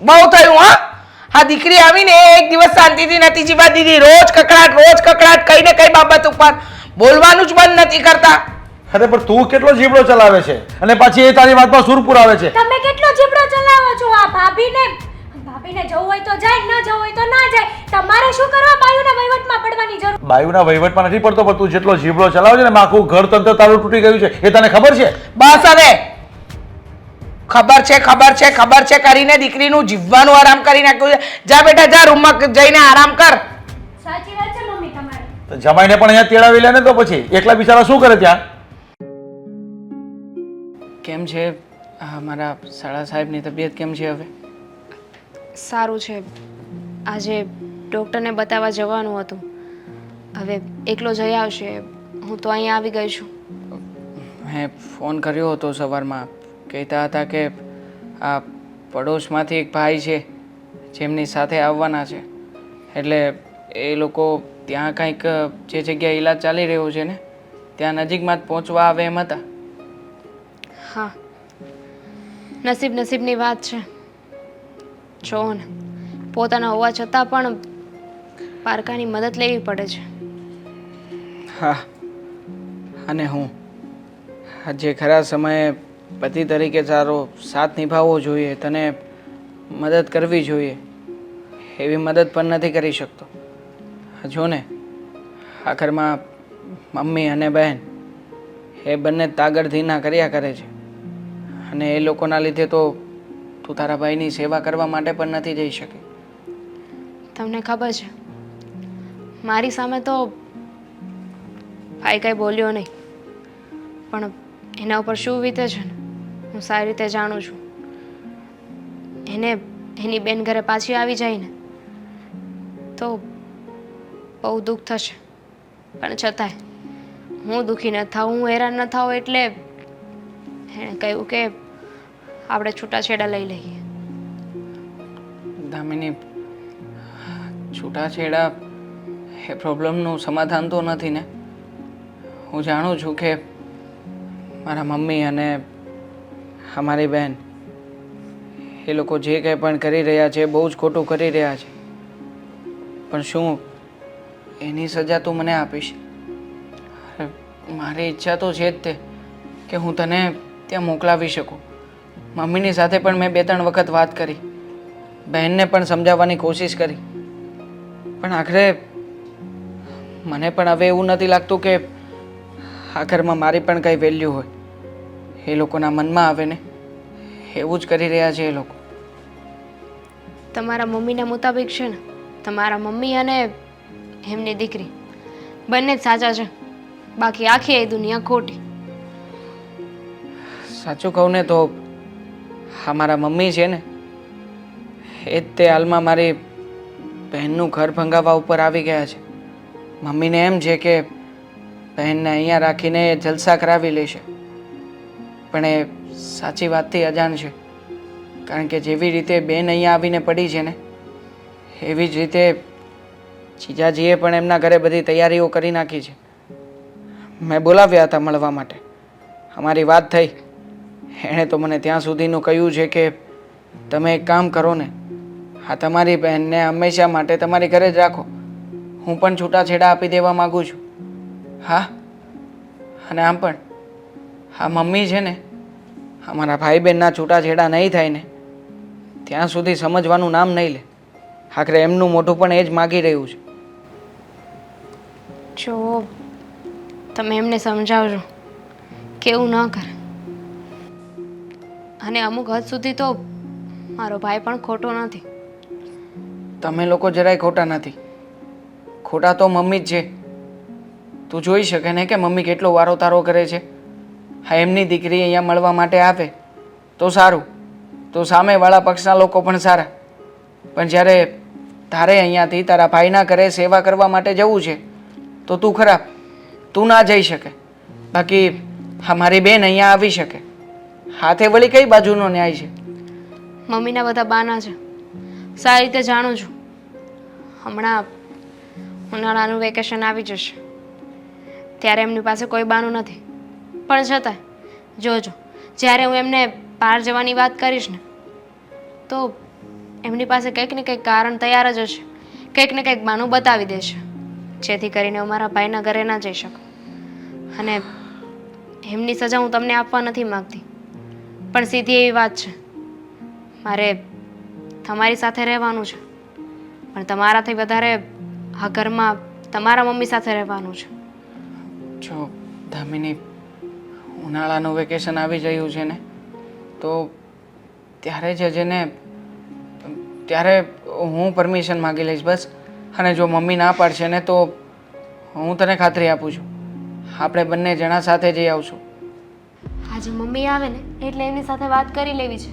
બહુ થયું. હા, આ દીકરી આવીને એક દિવસ શાંતિથી નથી જીવા દીધી. રોજ કકડાટ કઈ ને કઈ બાબત ઉપર બોલવાનું જ બંધ નથી કરતા. અરે પણ તું કેટલો જીબડો ચલાવે છે અને પાછી એ તારી વાતમાં સુર પુરાવે છે. તમે કેટલો જીબડો ચલાવો છો? આ ભાભીને જવું હોય તો જાય, ન જવું હોય તો ના જાય. તમારે શું કરવા બાયુના વહીવટમાં પડવાની જરૂર? બાયુના વહીવટમાં નથી પડતો, પણ તું જેટલો જીબડો ચલાવે છે ને એમાં આખું ઘર તંત્ર તારું તૂટી ગયું છે. એ તને ખબર છે? બસ હવે ખબર છે કરીને દીકરીનું જીવવાનું આરામ કરી નાખ્યું છે. જા બેટા જા, રૂમમાં જઈને આરામ કર. સાચી વાત છે મમ્મી તમારી. તો જમાઈને પણ અહીંયા તેડાવી લે ને તો પછી એકલા બિચારા શું કરે ત્યાં? કેમ છે મારા શાળા સાહેબની તબિયત કેમ છે હવે? સારું છે. આજે ડૉક્ટરને બતાવવા જવાનું હતું. હવે એકલો જઈ આવશે. હું તો અહીંયા આવી ગઈ છું. મેં ફોન કર્યો હતો સવારમાં. કહેતા હતા કે આ પડોશમાંથી એક ભાઈ છે જેમની સાથે આવવાના છે, એટલે એ લોકો ત્યાં કંઈક જે જગ્યાએ ઈલાજ ચાલી રહ્યો છે ને ત્યાં નજીકમાં જ પહોંચવા આવે એમ હતા. હા, નસીબની વાત છે. જો ને, પોતાના હોવા છતાં પણ પારકાની મદદ લેવી પડે છે. હા, અને હું જે ખરા સમયે પતિ તરીકે તારો સાથ નિભાવવો જોઈએ, તને મદદ કરવી જોઈએ, એવી મદદ પણ નથી કરી શકતો. જો ને, આખરમાં મમ્મી અને બહેન એ બંને તાગડધીના કર્યા કરે છે અને એ લોકોના લીધે તો તું તારા ભાઈની સેવા કરવા માટે પણ નથી જઈ શકી. તમને ખબર છે, મારી સામે તો ભાઈ કંઈ બોલ્યો નહીં, પણ એના ઉપર શું વીતે છે ને હું સારી રીતે જાણું છું. એની બેન ઘરે પાછી આવી જાય ને તો બહુ દુઃખ થશે, પણ છતાંય હું દુઃખી ન થાઉં, હું હેરાન ન થાઉં એટલે એણે કહ્યું કે આપણે છૂટાછેડા લઈ લઈએ. દામિની, છૂટાછેડા એ પ્રોબ્લેમનું સમાધાન તો નથી ને. હું જાણું છું કે મારા મમ્મી અને અમારી બહેન એ લોકો જે કંઈ પણ કરી રહ્યા છે બહુ જ ખોટું કરી રહ્યા છે, પણ શું એની સજા તું મને આપીશ? મારી ઈચ્છા તો છે જ તે કે હું તને ત્યાં મોકલાવી શકું. મમ્મીની સાથે પણ મેં 2-3 વખત વાત કરી, બહેનને પણ સમજાવવાની કોશિશ કરી, પણ આખરે મને પણ હવે એવું નથી લાગતું કે આ ઘરમાં મારી પણ કંઈ વેલ્યુ હોય. એ લોકોના મનમાં આવે ને એવું જ કરી રહ્યા છે એ લોકો. તમારા મમ્મીના મુતાબિક છે ને, તમારા મમ્મી અને એમની દીકરી બંને જ સાચા છે, બાકી આખી એ દુનિયા ખોટી. સાચું કહું ને તો હા, મારા મમ્મી છે ને એ જ તે હાલમાં મારી બહેનનું ઘર ભંગાવવા ઉપર આવી ગયા છે. મમ્મીને એમ છે કે બહેનને અહીંયા રાખીને એ જલસા કરાવી લેશે, પણ એ સાચી વાતથી અજાણ છે. કારણ કે જેવી રીતે બેન અહીંયા આવીને પડી છે ને એવી જ રીતે જીજાજીએ પણ એમના ઘરે બધી તૈયારીઓ કરી નાખી છે. મેં બોલાવ્યા હતા મળવા માટે, અમારી વાત થઈ. એણે તો મને ત્યાં સુધીનું કહ્યું છે કે તમે એક કામ કરો ને, હા તમારી બહેનને હંમેશા માટે તમારી ઘરે જ રાખો, હું પણ છૂટાછેડા આપી દેવા માગું છું. હા, અને આમ પણ હા મમ્મી છે ને, અમારા ભાઈ બહેનના છૂટાછેડા નહીં થાય ને ત્યાં સુધી સમજવાનું નામ નહીં લે. આખરે એમનું મોઢું પણ એ જ માગી રહ્યું છે. જો તમે એમને સમજાવજો કે એવું ન કરે, અને અમુક હદ સુધી તો મારો ભાઈ પણ ખોટો નથી. તમે લોકો જરાય ખોટા નથી, ખોટા તો મમ્મી જ છે. તું જોઈ શકે ને કે મમ્મી કેટલો વારો તારો કરે છે. હા, એમની દીકરી અહીંયા મળવા માટે આવે તો સારું, તો સામેવાળા પક્ષના લોકો પણ સારા, પણ જ્યારે તારે અહીંયાથી તારા ભાઈના ઘરે સેવા કરવા માટે જવું છે તો તું ખરાબ, તું ના જઈ શકે. બાકી હા મારી બેન અહીંયા આવી શકે. હાથે વળી કઈ બાજુનો ન્યાય છે? મમ્મીના બધા બાના છે, સારી રીતે જાણું છું. હમણાં ઉનાળાનું વેકેશન આવી જશે ત્યારે એમની પાસે કોઈ બાનું નથી, પણ છતાંય જોજો જ્યારે હું એમને બહાર જવાની વાત કરીશ ને તો એમની પાસે કંઈક ને કંઈક કારણ તૈયાર જ હશે, કંઈક ને કંઈક બાનું બતાવી દેશે, જેથી કરીને હું મારા ભાઈના ઘરે ના જઈ શકું. અને એમની સજા હું તમને આપવા નથી માગતી, પણ સીધી એવી વાત છે, મારે તમારી સાથે રહેવાનું છે, પણ તમારાથી વધારે આ ઘરમાં તમારા મમ્મી સાથે રહેવાનું છે. જો દામિની, ઉનાળાનું વેકેશન આવી રહ્યું છે ને તો ત્યારે જ જેને ત્યારે હું પરમિશન માગી લઈશ બસ. અને જો મમ્મી ના પાડશે ને તો હું તને ખાતરી આપું છું આપણે બંને જણા સાથે જઈ આવશું. આજે મમ્મી આવે ને એટલે એમની સાથે વાત કરી લેવી છે.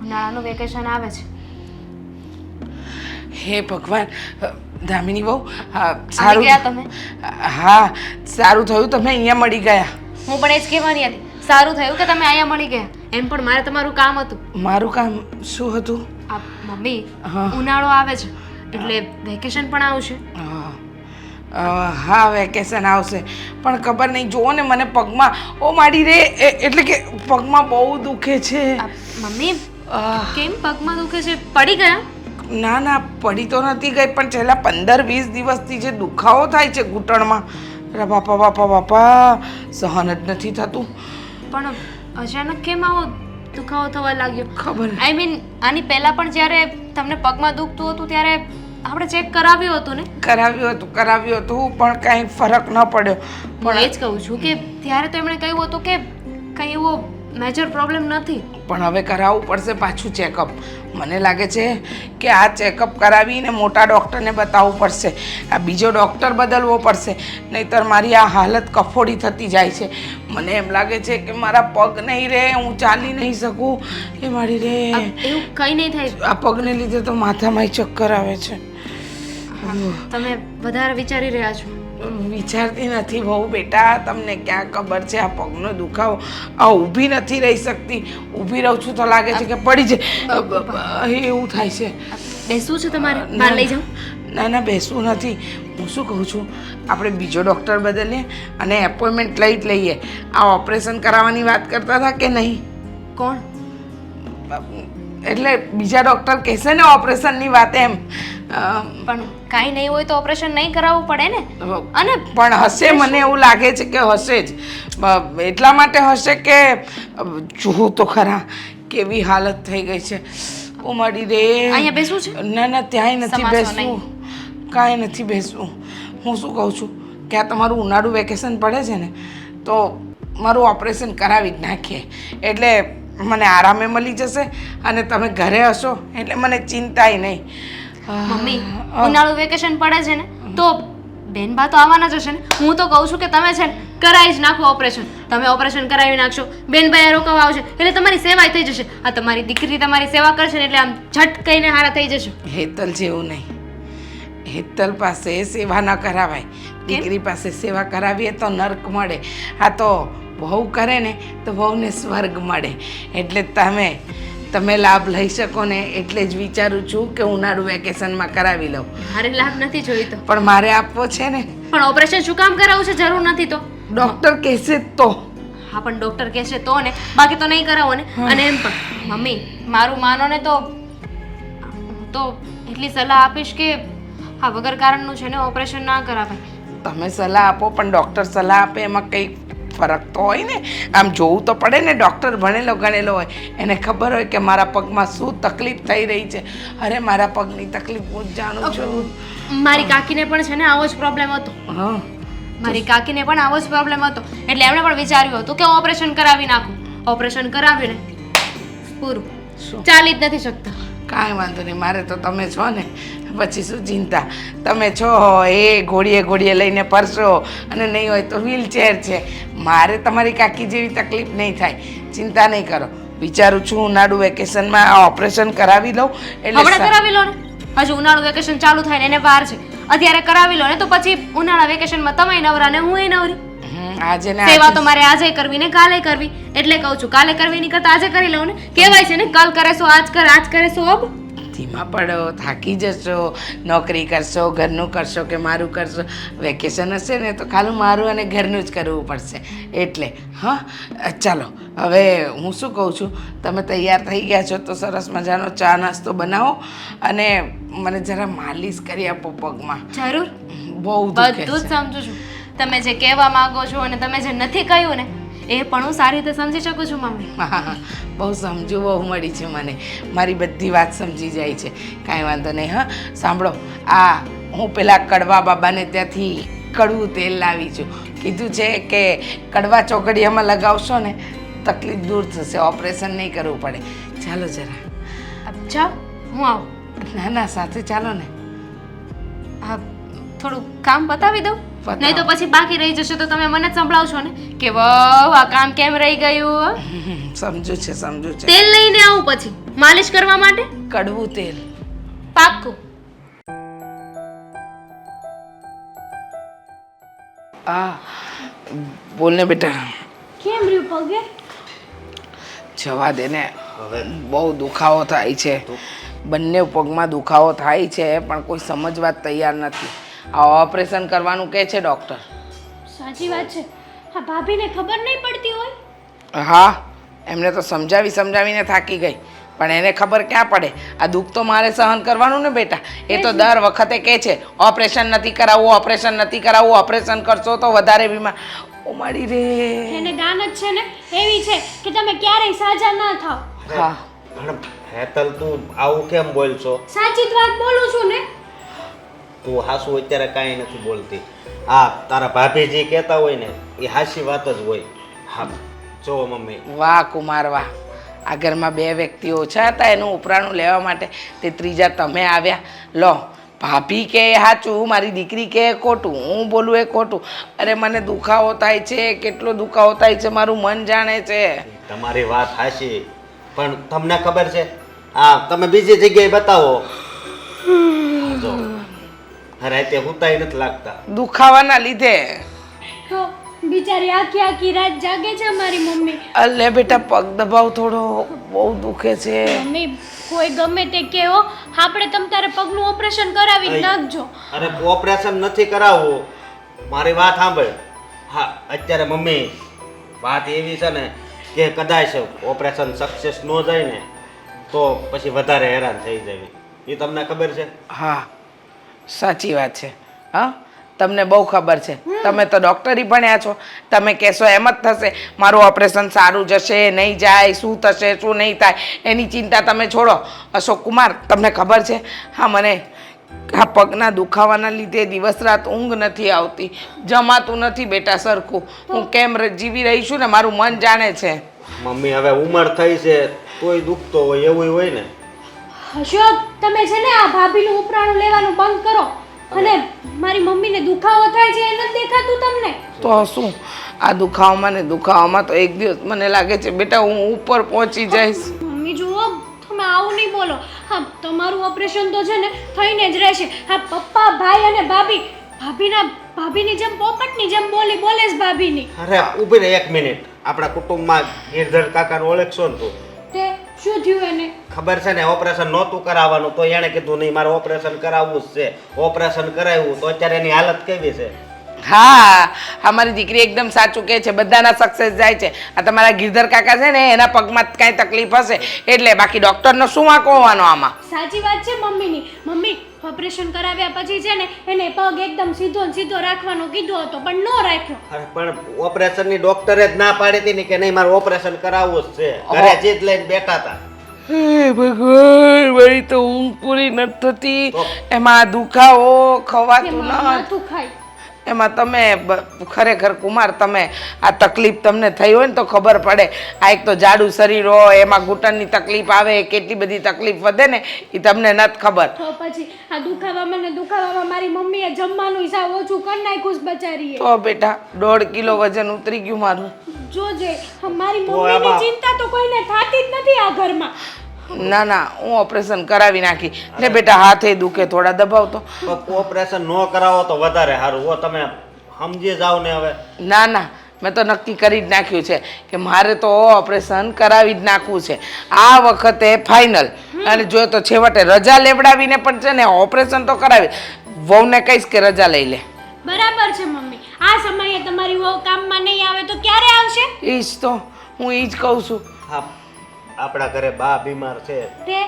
ઉનાળાનું વેકેશન આવે છે. હે ભગવાન, દામિની બહુ આવી સારું. ગયા તમે? હા, સારું થયું તમે અહીંયા મળી ગયા. હું પણ એ જ કહેવાની હતી, સારું થયું કે તમે અહીંયા મળી ગયા. એમ પણ મારે તમારું કામ હતું. મારું કામ શું હતું? આ મમ્મી, હા. ઉનાળો આવે છે એટલે વેકેશન પણ આવશે. હા, વેકેશન આવશે, પણ ખબર નહીં, જુઓ ને મને પગમાં ઓ માડી રે એટલે કે પગમાં બહુ દુખે છે. આ મમ્મી, કેમ પગમાં દુખે છે? પડી ગયા? ના ના, પડી તો નથી ગઈ, પણ છેલ્લા 15-20 દિવસથી જે દુખાવો થાય છે ઘૂંટણમાં, અરે બાપા બાપા બાપા, સહન જ નથી થતું. પણ અચાનક કેમ આવો દુખાવો થવા લાગ્યો? ખબર નહીં. આઈ મીન આની પહેલા પણ જ્યારે તમને પગમાં દુખતું હતું ત્યારે આપણે ચેક કરાવ્યું હતું ને? કરાવ્યું હતું પણ કાંઈ ફરક ન પડ્યો. હું એ જ કહું છું કે ત્યારે તો એમણે કહ્યું હતું કે કંઈ એવો મેજર પ્રોબ્લેમ નથી. પણ હવે કરાવવું પડશે પાછું ચેકઅપ. મને લાગે છે કે આ ચેકઅપ કરાવીને મોટા ડૉક્ટરને બતાવવું પડશે, આ બીજો ડૉક્ટર બદલવો પડશે, નહીંતર મારી આ હાલત કફોડી થતી જાય છે. મને એમ લાગે છે કે મારા પગ નહીં રહે, હું ચાલી નહીં શકું. એ મારી રે, એવું કંઈ નહીં થાય. આ પગને લીધે તો માથામાં ચક્કર આવે છે. તમે વધારે વિચારી રહ્યા છો. વિચારતી નથી બહુ બેટા, તમને ક્યાં ખબર છે આ પગનો દુખાવો, આ ઊભી નથી રહી શકતી. ઊભી રહું છું તો લાગે છે કે પડી જાય, એવું થાય છે. બેસવું છે તમારે? બહાર લઈ જાઉં? ના ના, બેસવું નથી. હું શું કહું છું, આપણે બીજો ડૉક્ટર બદલીએ અને એપોઇન્ટમેન્ટ લઈ જ લઈએ. આ ઓપરેશન કરાવવાની વાત કરતા હતા કે નહીં? કોણ? એટલે બીજા ડૉક્ટર કહેશે ને ઓપરેશનની વાત એમ. પણ કાંઈ નહીં હોય તો ઓપરેશન નહીં કરાવવું પડે ને. અને પણ હશે, મને એવું લાગે છે કે હશે જ. એટલા માટે હશે કે જોવું તો ખરા કેવી હાલત થઈ ગઈ છે. ઓ મારી રે. અહીંયા બેસવું છે? ના ના, ત્યાંય નથી સમાસો બેસવું, કાંઈ નથી બેસવું. હું શું કહું છું કે આ તમારું ઉનાળુ વેકેશન પડે છે ને, તો મારું ઓપરેશન કરાવી જ નાખીએ. એટલે મને આરામે મળી જશે અને તમે ઘરે હશો એટલે મને ચિંતાય નહીં. મમ્મી, ઉનાળુ વેકેશન પડે છે ને તો બેનબા તો આવવાના જ હશે ને. હું તો કહું છું કે તમે છે ને કરાવી જ નાખો ઓપરેશન. તમે ઓપરેશન કરાવી નાખશો, બેનબાઈ રોકવા આવશે એટલે તમારી સેવાય થઈ જશે. આ તમારી દીકરી તમારી સેવા કરશે ને એટલે આમ ઝટ કહીને હારા થઈ જશે. હેતલ જેવું નહીં. હેતલ પાસે સેવા ન કરાવાય. દીકરી પાસે સેવા કરાવીએ તો નર્ક મળે. આ તો વહુ કરે ને તો વહુને સ્વર્ગ મળે. એટલે તમે લાભ લઈ શકો ને એટલે જ વિચારું છું કે ઉનાળુ વેકેશનમાં કરાવી લઉં. મારે લાભ નથી જોઈતો. પણ મારે આપવો છે ને. પણ ઓપરેશન શું કામ કરાવવું છે? જરૂર નથી તો. ડૉક્ટર કહેશે તો. હા, પણ ડૉક્ટર કહેશે તો ને, બાકી તો નહીં કરાવો ને. અને એમ પણ મમ્મી, મારું માનો ને તો હું તો એટલી સલાહ આપીશ કે હા વગર કારણનું છે ને ઓપરેશન ના કરાવાય. તમે સલાહ આપો પણ ડૉક્ટર સલાહ આપે એમાં કંઈ ફરક તો હોય ને. આમ જોવું તો પડે ને. ડૉક્ટર ભણેલો ગણેલો હોય, એને ખબર હોય કે મારા પગમાં શું તકલીફ થઈ રહી છે. અરે મારા પગની તકલીફ હું જ જાણું છું. મારી કાકીને પણ છે ને આવો જ પ્રોબ્લેમ હતો. હા, મારી કાકીને પણ આવો જ પ્રોબ્લેમ હતો એટલે એમણે પણ વિચાર્યું હતું કે ઓપરેશન કરાવી નાખું. ઓપરેશન કરાવ્યું ને પૂરું, ચાલી જ નથી શકતા. કાંઈ વાંધો નહીં, મારે તો તમે છો ને, પછી શું ચિંતા. તમે છો એ ઘોડીએ લઈને ફરશો અને નહીં હોય તો વ્હીલચેર છે. મારે તમારી કાકી જેવી તકલીફ નહીં થાય, ચિંતા નહીં કરો. વિચારું છું ઉનાળુ વેકેશનમાં આ ઓપરેશન કરાવી લઉં. હમણાં કરાવી લો ને, હજુ ઉનાળુ વેકેશન ચાલુ થાય ને એને વાર છે. અત્યારે કરાવી લો ને તો પછી ઉનાળા વેકેશનમાં તમે નવરા ને હું નવરી. આજે ને સેવા તો મારે આજે કરવી ને કાલે કરવી. એટલે કહું છું કાલે કરવી ની કરતા આજે કરી લઉં ને. કહેવાય છે ને કલ કરે સો આજ કર, આજ કરે સો અબ. ધીમા પડો, થાકી જશો, નોકરી કરશો, ઘરનું કરશો કે મારું કરશો. વેકેશન હશે ને તો ખાલી મારું અને ઘરનું જ કરવું પડશે. એટલે હા, ચાલો હવે હું શું કહું છું, તમે તૈયાર થઈ ગયા છો તો સરસ મજાનો ચા નાસ્તો બનાવો અને મને જરા માલિશ કરી આપો પગમાં. જરૂર, બહુ દુખે બધું જ છે. સમજુ છું. તમે જે કહેવા માંગો છો અને તમે જે નથી કહ્યું ને એ પણ હું સારી રીતે સમજી શકું છું મમ્મી. હા, બહુ સમજુ બહુ મળી છે મને. મારી બધી વાત સમજી જાય છે. કાંઈ વાંધો નહીં. હા સાંભળો, આ હું પેલા કડવા બાબાને ત્યાંથી કડવું તેલ લાવી છું. કીધું છે કે કડવા ચોકડીયામાં લગાવશો ને તકલીફ દૂર થશે, ઓપરેશન નહીં કરવું પડે. ચાલો જરા. અચ્છા, હું આવું? ના ના, સાથે ચાલો ને. હા, થોડું કામ બતાવી દઉં. બતાવો. નહીં તો પછી બાકી રહી જશે તો તમે મને જ સંભળાવશો ને કે વાહ આ કામ કેમ રહી ગયું. સમજુ છે, સમજુ છે. તેલ લઈને આવું પછી માલિશ કરવા માટે. કડવું તેલ. પાક્કું. હા, બોલ ને બેટા. કેમ રહ્યું પગે? જવા દે ને. બહુ દુખાવો થાય છે. બંને પગમાં દુખાવો થાય છે પણ કોઈ સમજવા તૈયાર નથી. આ ઓપરેશન કરવાનું કહે છે ડૉક્ટર. સાચી વાત છે. હા, ભાભીને ખબર નહીં પડતી હોય. હા, એમને તો સમજાવીને થાકી ગઈ પણ એને ખબર ક્યાં પડે. આ દુઃખ તો મારે સહન કરવાનું ને બેટા. એ તો દર વખતે કહે છે ઓપરેશન નથી કરાવવું, ઓપરેશન નથી કરાવવું, ઓપરેશન કરશો તો વધારે બીમાર. ઓ મારી રે. એને ગાન જ છે ને એવી છે કે તમે ક્યારેય સાજા ના થાવ. હા, પણ હેતલ તું આવું કેમ બોલશો? સાચી જ વાત બોલું છું ને. તું હાસુ અત્યારે કાંઈ નથી બોલતી. હા, તારા ભાભી જે કહેતા હોય ને એ હાસી વાત જ હોય. હા જો મમ્મી. વાહ કુમાર વાહ. આ ઘરમાં બે વ્યક્તિઓ ઓછા હતા એનું ઉપરાણું લેવા માટે, તે ત્રીજા તમે આવ્યા. લો, ભાભી કે સાચું, મારી દીકરી કે ખોટું, હું બોલું એ ખોટું. અરે મને દુખાવો થાય છે, કેટલો દુખાવો થાય છે મારું મન જાણે છે. તમારી વાત હાસી પણ તમને ખબર છે હા તમે બીજી જગ્યાએ બતાવો. જો રાતે હુતાય નથી લાગતા દુખાવાના લીધે. તો બિચારી આખી આખી રાત જાગે છે મારી મમ્મી. અલે બેટા, પગ દબાવ થોડો, બહુ દુખે છે. મમ્મી કોઈ ગમે તે કહો, આપણે તમ તારે પગનું ઓપરેશન કરાવી જ નાખજો. અરે ઓપરેશન નથી કરાવવું, મારી વાત સાંભળ. હા અત્યારે મમ્મી વાત એવી છે ને કે કદાચ ઓપરેશન સક્સેસ ન જાય ને તો પછી વધારે હેરાન થઈ જાય. એ તમને ખબર છે? હા સાચી વાત છે. હા તમને બહુ ખબર છે. તમે તો ડૉક્ટરી ભણ્યા છો. તમે કહેશો એમ જ થશે, મારું ઓપરેશન સારું જશે નહીં જાય, શું થશે શું નહીં થાય એની ચિંતા તમે છોડો. અશોક કુમાર તમને ખબર છે, હા મને આ પગના દુખાવાના લીધે દિવસ રાત ઊંઘ નથી આવતી, જમાતું નથી બેટા સરખું. હું કેમ જીવી રહી છું ને મારું મન જાણે છે. મમ્મી હવે ઉંમર થઈ છે તોય દુખતો હોય એવું હોય ને. અશોક, તમે છે ને આ ભાભીનું ઉપરાણું લેવાનું બંધ કરો. અને મારી મમ્મીને દુખાવો થાય છે એ નથી દેખાતું તમને? તો શું આ દુખાવામાં ને દુખાવામાં તો એક દિવસ મને લાગે છે બેટા હું ઉપર પહોંચી જઈશ. મમ્મી જુઓ, તમે આવું નહીં બોલો. હા, તમારું ઓપરેશન તો છે ને થઈને જ રહેશે. હા, પપ્પા, ભાઈ અને ભાભીની જેમ પોપટની જેમ બોલે છે ભાભીની. અરે ઊભી રહે 1 મિનિટ. આપણા કુટુંબમાં ગિરધર કાકાને ઓળખશો ને તું? તે શું થયું એને? ખબર છે ને ઓપરેશન નહોતું કરાવવાનું તો એણે કીધું નહીં મારે ઓપરેશન કરાવવું જ છે. ઓપરેશન કરાવ્યું તો અત્યારે એની હાલત કેવી છે? હા અમારી દીકરી એકદમ સાચું કહે છે, બધાના સક્સેસ જાય છે. આ તમારા ગિરધર કાકા છે ને એના પગમાં કાંઈ તકલીફ હશે એટલે, બાકી ડૉક્ટરનો શું વાંકો હોવાનો આમાં? સાચી વાત છે મમ્મીની. મમ્મી ઓપરેશન કરાવ્યા પછી છે ને એને પગ એકદમ સીધો રાખવાનો કીધો હતો પણ ન રાખ્યો. અરે પણ ઓપરેશનની ડોક્ટરે જ ના પાડી હતી ને કે નહીં મારે ઓપરેશન કરાવવું જ છે. ઘરે જીદ લઈને બેઠા હતા. હે ભગવાન, વળી તો ઊંઘ પૂરી નથી થતી, એમાં દુખાવો ખવાતું એમાં ન, માથું ખાય. એમાં તમે ખરેખર કુમાર તમે આ તકલીફ તમને થઈ હોય ને તો ખબર પડે. આ એક તો જાડું શરીર હોય એમાં ઘૂંટણની તકલીફ આવે, કેટલી બધી તકલીફ વધે ને એ તમને નથી ખબર. તો પછી આ દુખાવામાં મારી મમ્મીએ જમવાનું સાવ ઓછું કરી નાખ્યું છે બચારીએ. તો બેટા 1.5 કિલો વજન ઉતરી ગયું મારું. જોજે, મારી મમ્મીની ચિંતા તો કોઈને થતી જ નથી આ ઘરમાં. ના હું ઓપરેશન કરાવી નાખી. ને બેટા હાથે દુખે, થોડા દબાવતો. ઓપરેશન ન કરાવો તો વધારે સારું. હો તમે સમજી જાવ ને હવે. ના મેં તો નક્કી કરી જ નાખ્યું છે કે મારે તો ઓપરેશન કરાવી જ નાખવું છે આ વખતે ફાઇનલ. અને જો તો છેવટે રજા લેવડાવીને પણ છે ને ઓપરેશન તો કરાવી. વહુને કહીશ કે રજા લઈ લે. બરાબર છે મમ્મી. આ સમયે તમારી વહુ કામમાં નહીં આવે તો ક્યારે આવશે? એ જ તો હું એ જ કહું છું. હા, આપણા ઘરે બા બીમાર છે. તે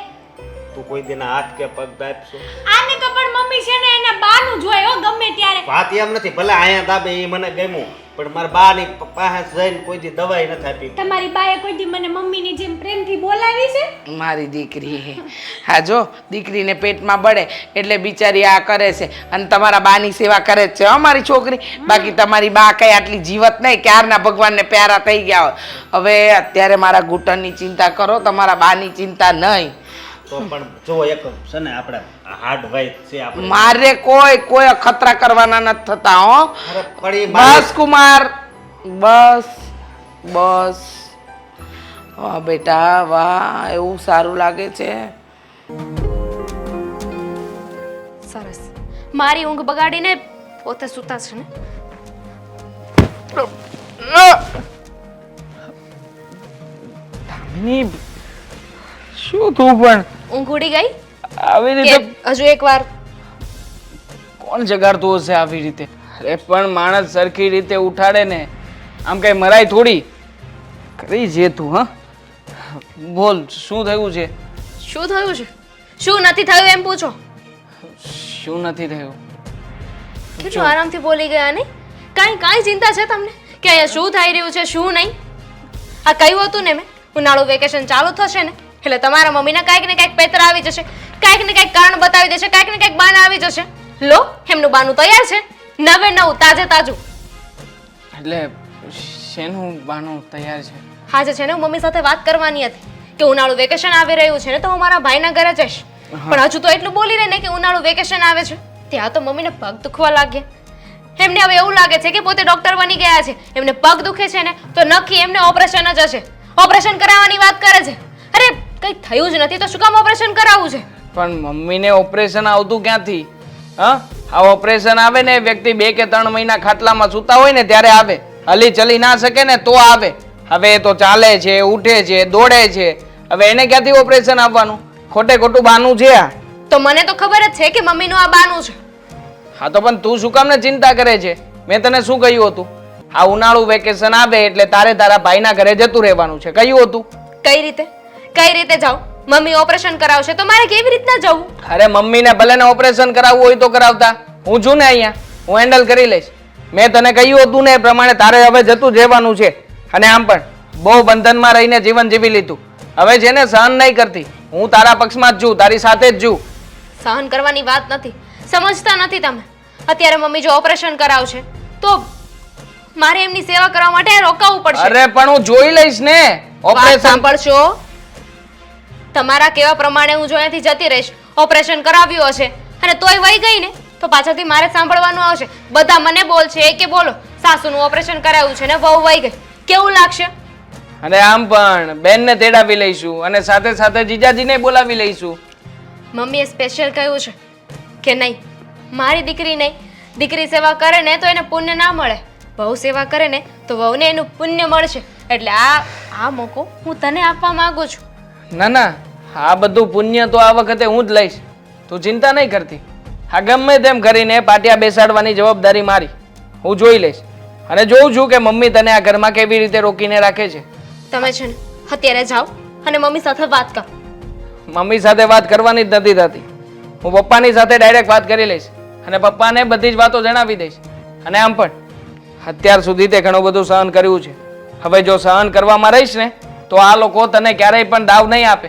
તું કોઈ દિના હાથ કે પગ દાબશો? આને તો પણ મમ્મી છે ને એના બાનું જોય હો ગમે ત્યારે. વાત એમ નથી, ભલે અહીંયા દાબે એ મને ગમ્યું પણ મારા બાની પાસે જઈને કોઈ દી દવાઈ નથી આપી. તમારી બાએ કોઈ દી મને મમ્મીની જેમ પ્રેમથી બોલાવી છે? મારી દીકરી, હા જો દીકરીને પેટમાં બળે એટલે બિચારી આ કરે છે અને તમારા બાની સેવા કરે જ છે અમારી છોકરી. બાકી તમારી બા કઈ આટલી જીવત નહીં, ક્યારના ભગવાનને પ્યારા થઈ ગયા હોય. હવે અત્યારે મારા ઘૂંટણની ચિંતા કરો, તમારા બાની ચિંતા નહીં. તો પણ જો એક છે ને આપણે હાર્ડ વાઇટ છે આપણે. મારે કોઈ અખતરા કરવાના નથી થતા હો. અરે પડી બસ કુમાર, બસ. વાહ બેટા વાહ, એવું સારું લાગે છે. સરસ. મારી ઊંઘ બગાડીને પોતે સૂતા છે ને. શું તું પણ ઊંઘ ઉડી ગઈ આવી કે રીતે હજુ એકવાર? કોણ જગાડતું હશે આવી રીતે? અરે પણ માણસ સરખી રીતે ઉઠાડે ને, આમ કઈ મરાય થોડી કરી જે તું. હા બોલ શું થયું છે? શું થયું છે? શું નથી થયું એમ પૂછો. શું નથી થયું? કેટલું આરામથી બોલી ગયા નહીં? કાંઈ ચિંતા છે તમને કે અહીંયા શું થઈ રહ્યું છે શું નહીં? આ કહ્યું હતું ને મેં, ઉનાળુ વેકેશન ચાલુ થશે ને એટલે તમારા મમ્મીના કાંઈક ને કાંઈક પેતર આવી જશે, કાંઈક ને કાંઈક કારણ બતાવી દેશે, કાંઈક ને કાંઈક બાના આવી જશે. લો એમનું બાનું તૈયાર છે, 99 તાજે તાજું. એટલે શેનું બાનું તૈયાર છે? હાજે છે ને હું મમ્મી સાથે વાત કરવાની હતી કે ઉનાળુ વેકેશન આવી રહ્યું છે ને તો હું મારા ભાઈના ઘરે જઈશ. પણ હજુ તો એટલું બોલી રહી ને કે ઉનાળુ વેકેશન આવે છે ત્યાં તો મમ્મીને પગ દુખવા લાગ્યા. એમને હવે એવું લાગે છે કે પોતે ડોક્ટર બની ગયા છે, એમને પગ દુખે છે ને તો નક્કી એમને ઓપરેશન જ હશે. ઓપરેશન કરાવવાની વાત કરે છે. અરે કંઈ થયું જ નથી તો શું કામ ઓપરેશન કરાવવું છે? પણ મમ્મીને ઓપરેશન આવતું ક્યાંથી? હા આ ઓપરેશન આવે ને વ્યક્તિ 2 કે 3 મહિના ખાટલામાં સૂતા હોય ને ત્યારે આવે. હલી ચલી ના શકે ને તો આવે. હવે એ તો ચાલે છે, ઉઠે છે, દોડે છે, હવે એને ક્યાંથી ઓપરેશન આપવાનું? ખોટે ખોટું બાનું છે આ. તો મને તો ખબર જ છે કે મમ્મીનું આ બાનું છે. હા તો પણ તું શું કામ ને ચિંતા કરે છે? મેં તને શું કહ્યું હતું આ ઉનાળુ વેકેશન આવે એટલે તારે તારા ભાઈના ઘરે જતું રહેવાનું છે. કહ્યું હતું. કઈ રીતે જાઉં? મમ્મી ઓપરેશન કરાવશે તો મારે કેવી રીતના જવું? અરે મમ્મીને ભલે ને ઓપરેશન કરાવવું હોય તો કરાવતા, હું છું ને અહીંયા, હું હેન્ડલ કરી લઈશ. મેં તને કહ્યું હતું ને એ પ્રમાણે તારે હવે જતું જ રહેવાનું છે. અને આમ પણ બહુ બંધનમાં રહીને જીવન જીવી લીધું, હવે છે ને સહન નહીં કરતી. હું તારા પક્ષમાં જ છું, તારી સાથે જ છું. સહન કરવાની વાત નથી, સમજતા નથી તમે. અત્યારે મમ્મી જો ઓપરેશન કરાવશે તો મારે એમની સેવા કરવા માટે રોકાવું પડશે. અરે પણ હું જોઈ લઈશ ને વાત ઓપરેશન. સાંભળશો, તમારા કેવા પ્રમાણે હું જો અહીંયાથી જતી રહીશ, ઓપરેશન કરાવ્યું હશે અને તોય વહી ગઈ ને તો પાછળથી મારે સાંભળવાનું આવશે. બધા મને બોલશે કે બોલો સાસુનું ઓપરેશન કરાવ્યું છે ને વહુ વહી ગઈ, કેવું લાગશે? અને આમ પણ બેનને તેડાવી લઈશું અને સાથે સાથે જીજાજીને બોલાવી લઈશું. મમ્મીએ સ્પેશિયલ કહ્યું છે કે નહીં, મારી દીકરી નહીં, દીકરી સેવા કરે ને તો એને પુણ્ય ના મળે, વહુ સેવા કરે ને તો વહુને એનું પુણ્ય મળશે. એટલે આ મોકો હું તને આપવા માંગુ છું. ના ના, આ બધું પુણ્ય તો આ વખતે હું જ લઈશ, તું ચિંતા નહીં કરતી. હા, ગમે તેમ કરીને પાટિયા બેસાડવાની જવાબદારી મારી, હું જોઈ લઈશ. અને જોઉં છું કે મમ્મી તને આ ઘરમાં કેવી રીતે રોકીને રાખે છે. તમે છે ને અત્યારે જાઓ અને મમ્મી સાથે વાત કરો. મમ્મી સાથે વાત કરવાની જ નથી થતી. હું પપ્પાની સાથે ડાયરેક્ટ વાત કરી લઈશ અને પપ્પાને બધી જ વાતો જણાવી દઈશ. અને આમ પણ અત્યાર સુધી તે ઘણું બધું સહન કર્યું છે, હવે જો સહન કરવામાં રહીશ ને તો આ લોકો તને ક્યારેય પણ દાવ નહીં આપે.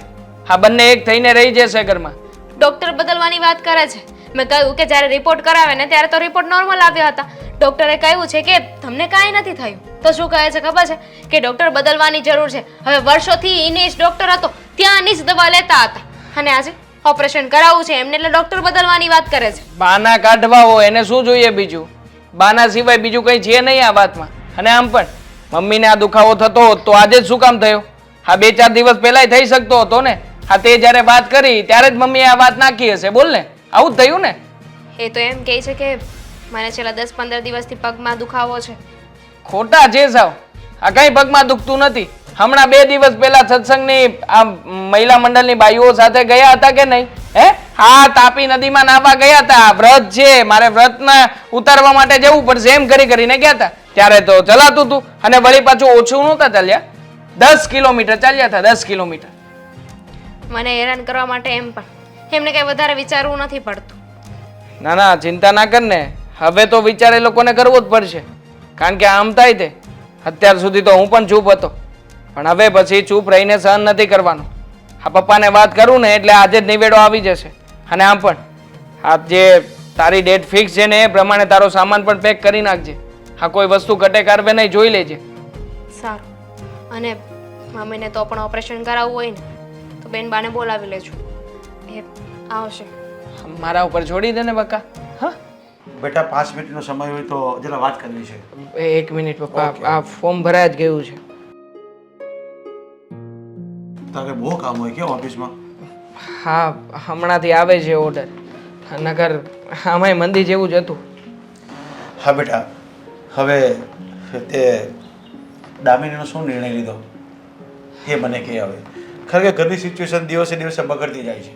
આ બંને એક થઈને રહી જશે ઘરમાં. ડોક્ટર બદલવાની વાત કરે છે. મેં કહ્યું કે જ્યારે રિપોર્ટ કરાવે ને ત્યારે તો રિપોર્ટ નોર્મલ આવ્યા હતા. ડોક્ટરે કહ્યું છે કે તમને કાંઈ નથી થયું. તો શું કહે છે ખબર છે કે ડોક્ટર બદલવાની જરૂર છે. હવે વર્ષોથી એને જ ડોક્ટર હતો, ત્યાંની જ દવા લેતા હતા અને આજે ઓપરેશન કરાવવું છે એમને એટલે ડોક્ટર બદલવાની વાત કરે છે. બાના કાઢવા હોય એને શું જોઈએ બીજું? બાના સિવાય બીજું કંઈ છે નહીં આ વાતમાં. અને આમ પણ મમ્મીને આ દુખાવો થતો હોત તો આજે જ શું કામ થયો? હા, 2-4 દિવસ પહેલાય થઈ શકતો હતો ને. હા, તે જ્યારે વાત કરી ત્યારે જ મમ્મીએ આ વાત નાખી હશે. બોલ ને, આવું જ થયું ને? એ તો એમ કહે છે કે મને છેલ્લા 10-15 દિવસથી પગમાં દુખાવો છે. ખોટા છે સાવ. આ કઈ પગમાં દુખતું નથી. હમણાં 2 દિવસ પહેલા સત્સંગની આ મહિલા મંડળની બાઈઓ સાથે ગયા હતા કે નહીં? હા, તાપી નદીમાં નાહવા ગયા હતા. વ્રત છે, મારે વ્રતમાં ઉતારવા માટે જવું પડશે એમ કરીને ગયા હતા. ત્યારે તો ચલાતું હતું અને વળી પાછું ઓછું નહોતા ચાલ્યા, 10 કિલોમીટર ચાલ્યા હતા. 10 કિલોમીટર. મને હેરાન કરવા માટે એમ પણ એમને કઈ વધારે વિચારવું નથી પડતું. ના ના, ચિંતા ના કર ને. હવે તો વિચાર એ લોકોને કરવો જ પડશે, કારણ કે આમ થાય તે અત્યાર સુધી તો હું પણ ચૂપ હતો, પણ હવે પછી ચૂપ રહીને સહન નથી કરવાનું. આ પપ્પાને વાત કરું ને એટલે આજે જ નિવેડો આવી જશે. અને આમ પણ આ જે તારી ડેટ ફિક્સ છે ને એ પ્રમાણે તારો સામાન પણ પેક કરી નાખજે. હા, કોઈ વસ્તુ ઘટે કારવે નહીં, જોઈ લેજે. સારું. અને મમ્મીને તો પણ ઓપરેશન કરાવવું હોય ને તો બેન બાને બોલાવી લેજો, એ આવશે. મારા ઉપર છોડી દે ને બકા. હા બેટા 5 મિનિટનો સમય હોય તો જરા વાત કરવી છે. 1 મિનિટ પપ્પા, આ ફોર્મ ભરાય જ ગયું છે. તારે બહુ કામ હોય કેમ ઓફિસમાં? હા, હમણાંથી આવે છે ઓર્ડર, નગર આમાંય મંદી જેવું જ હતું. હા બેટા, હવે તે દામિનીનો શું નિર્ણય લીધો એ મને કહે. હવે ખરેખર ઘરની સિચ્યુએશન દિવસે દિવસે બગડતી જાય છે.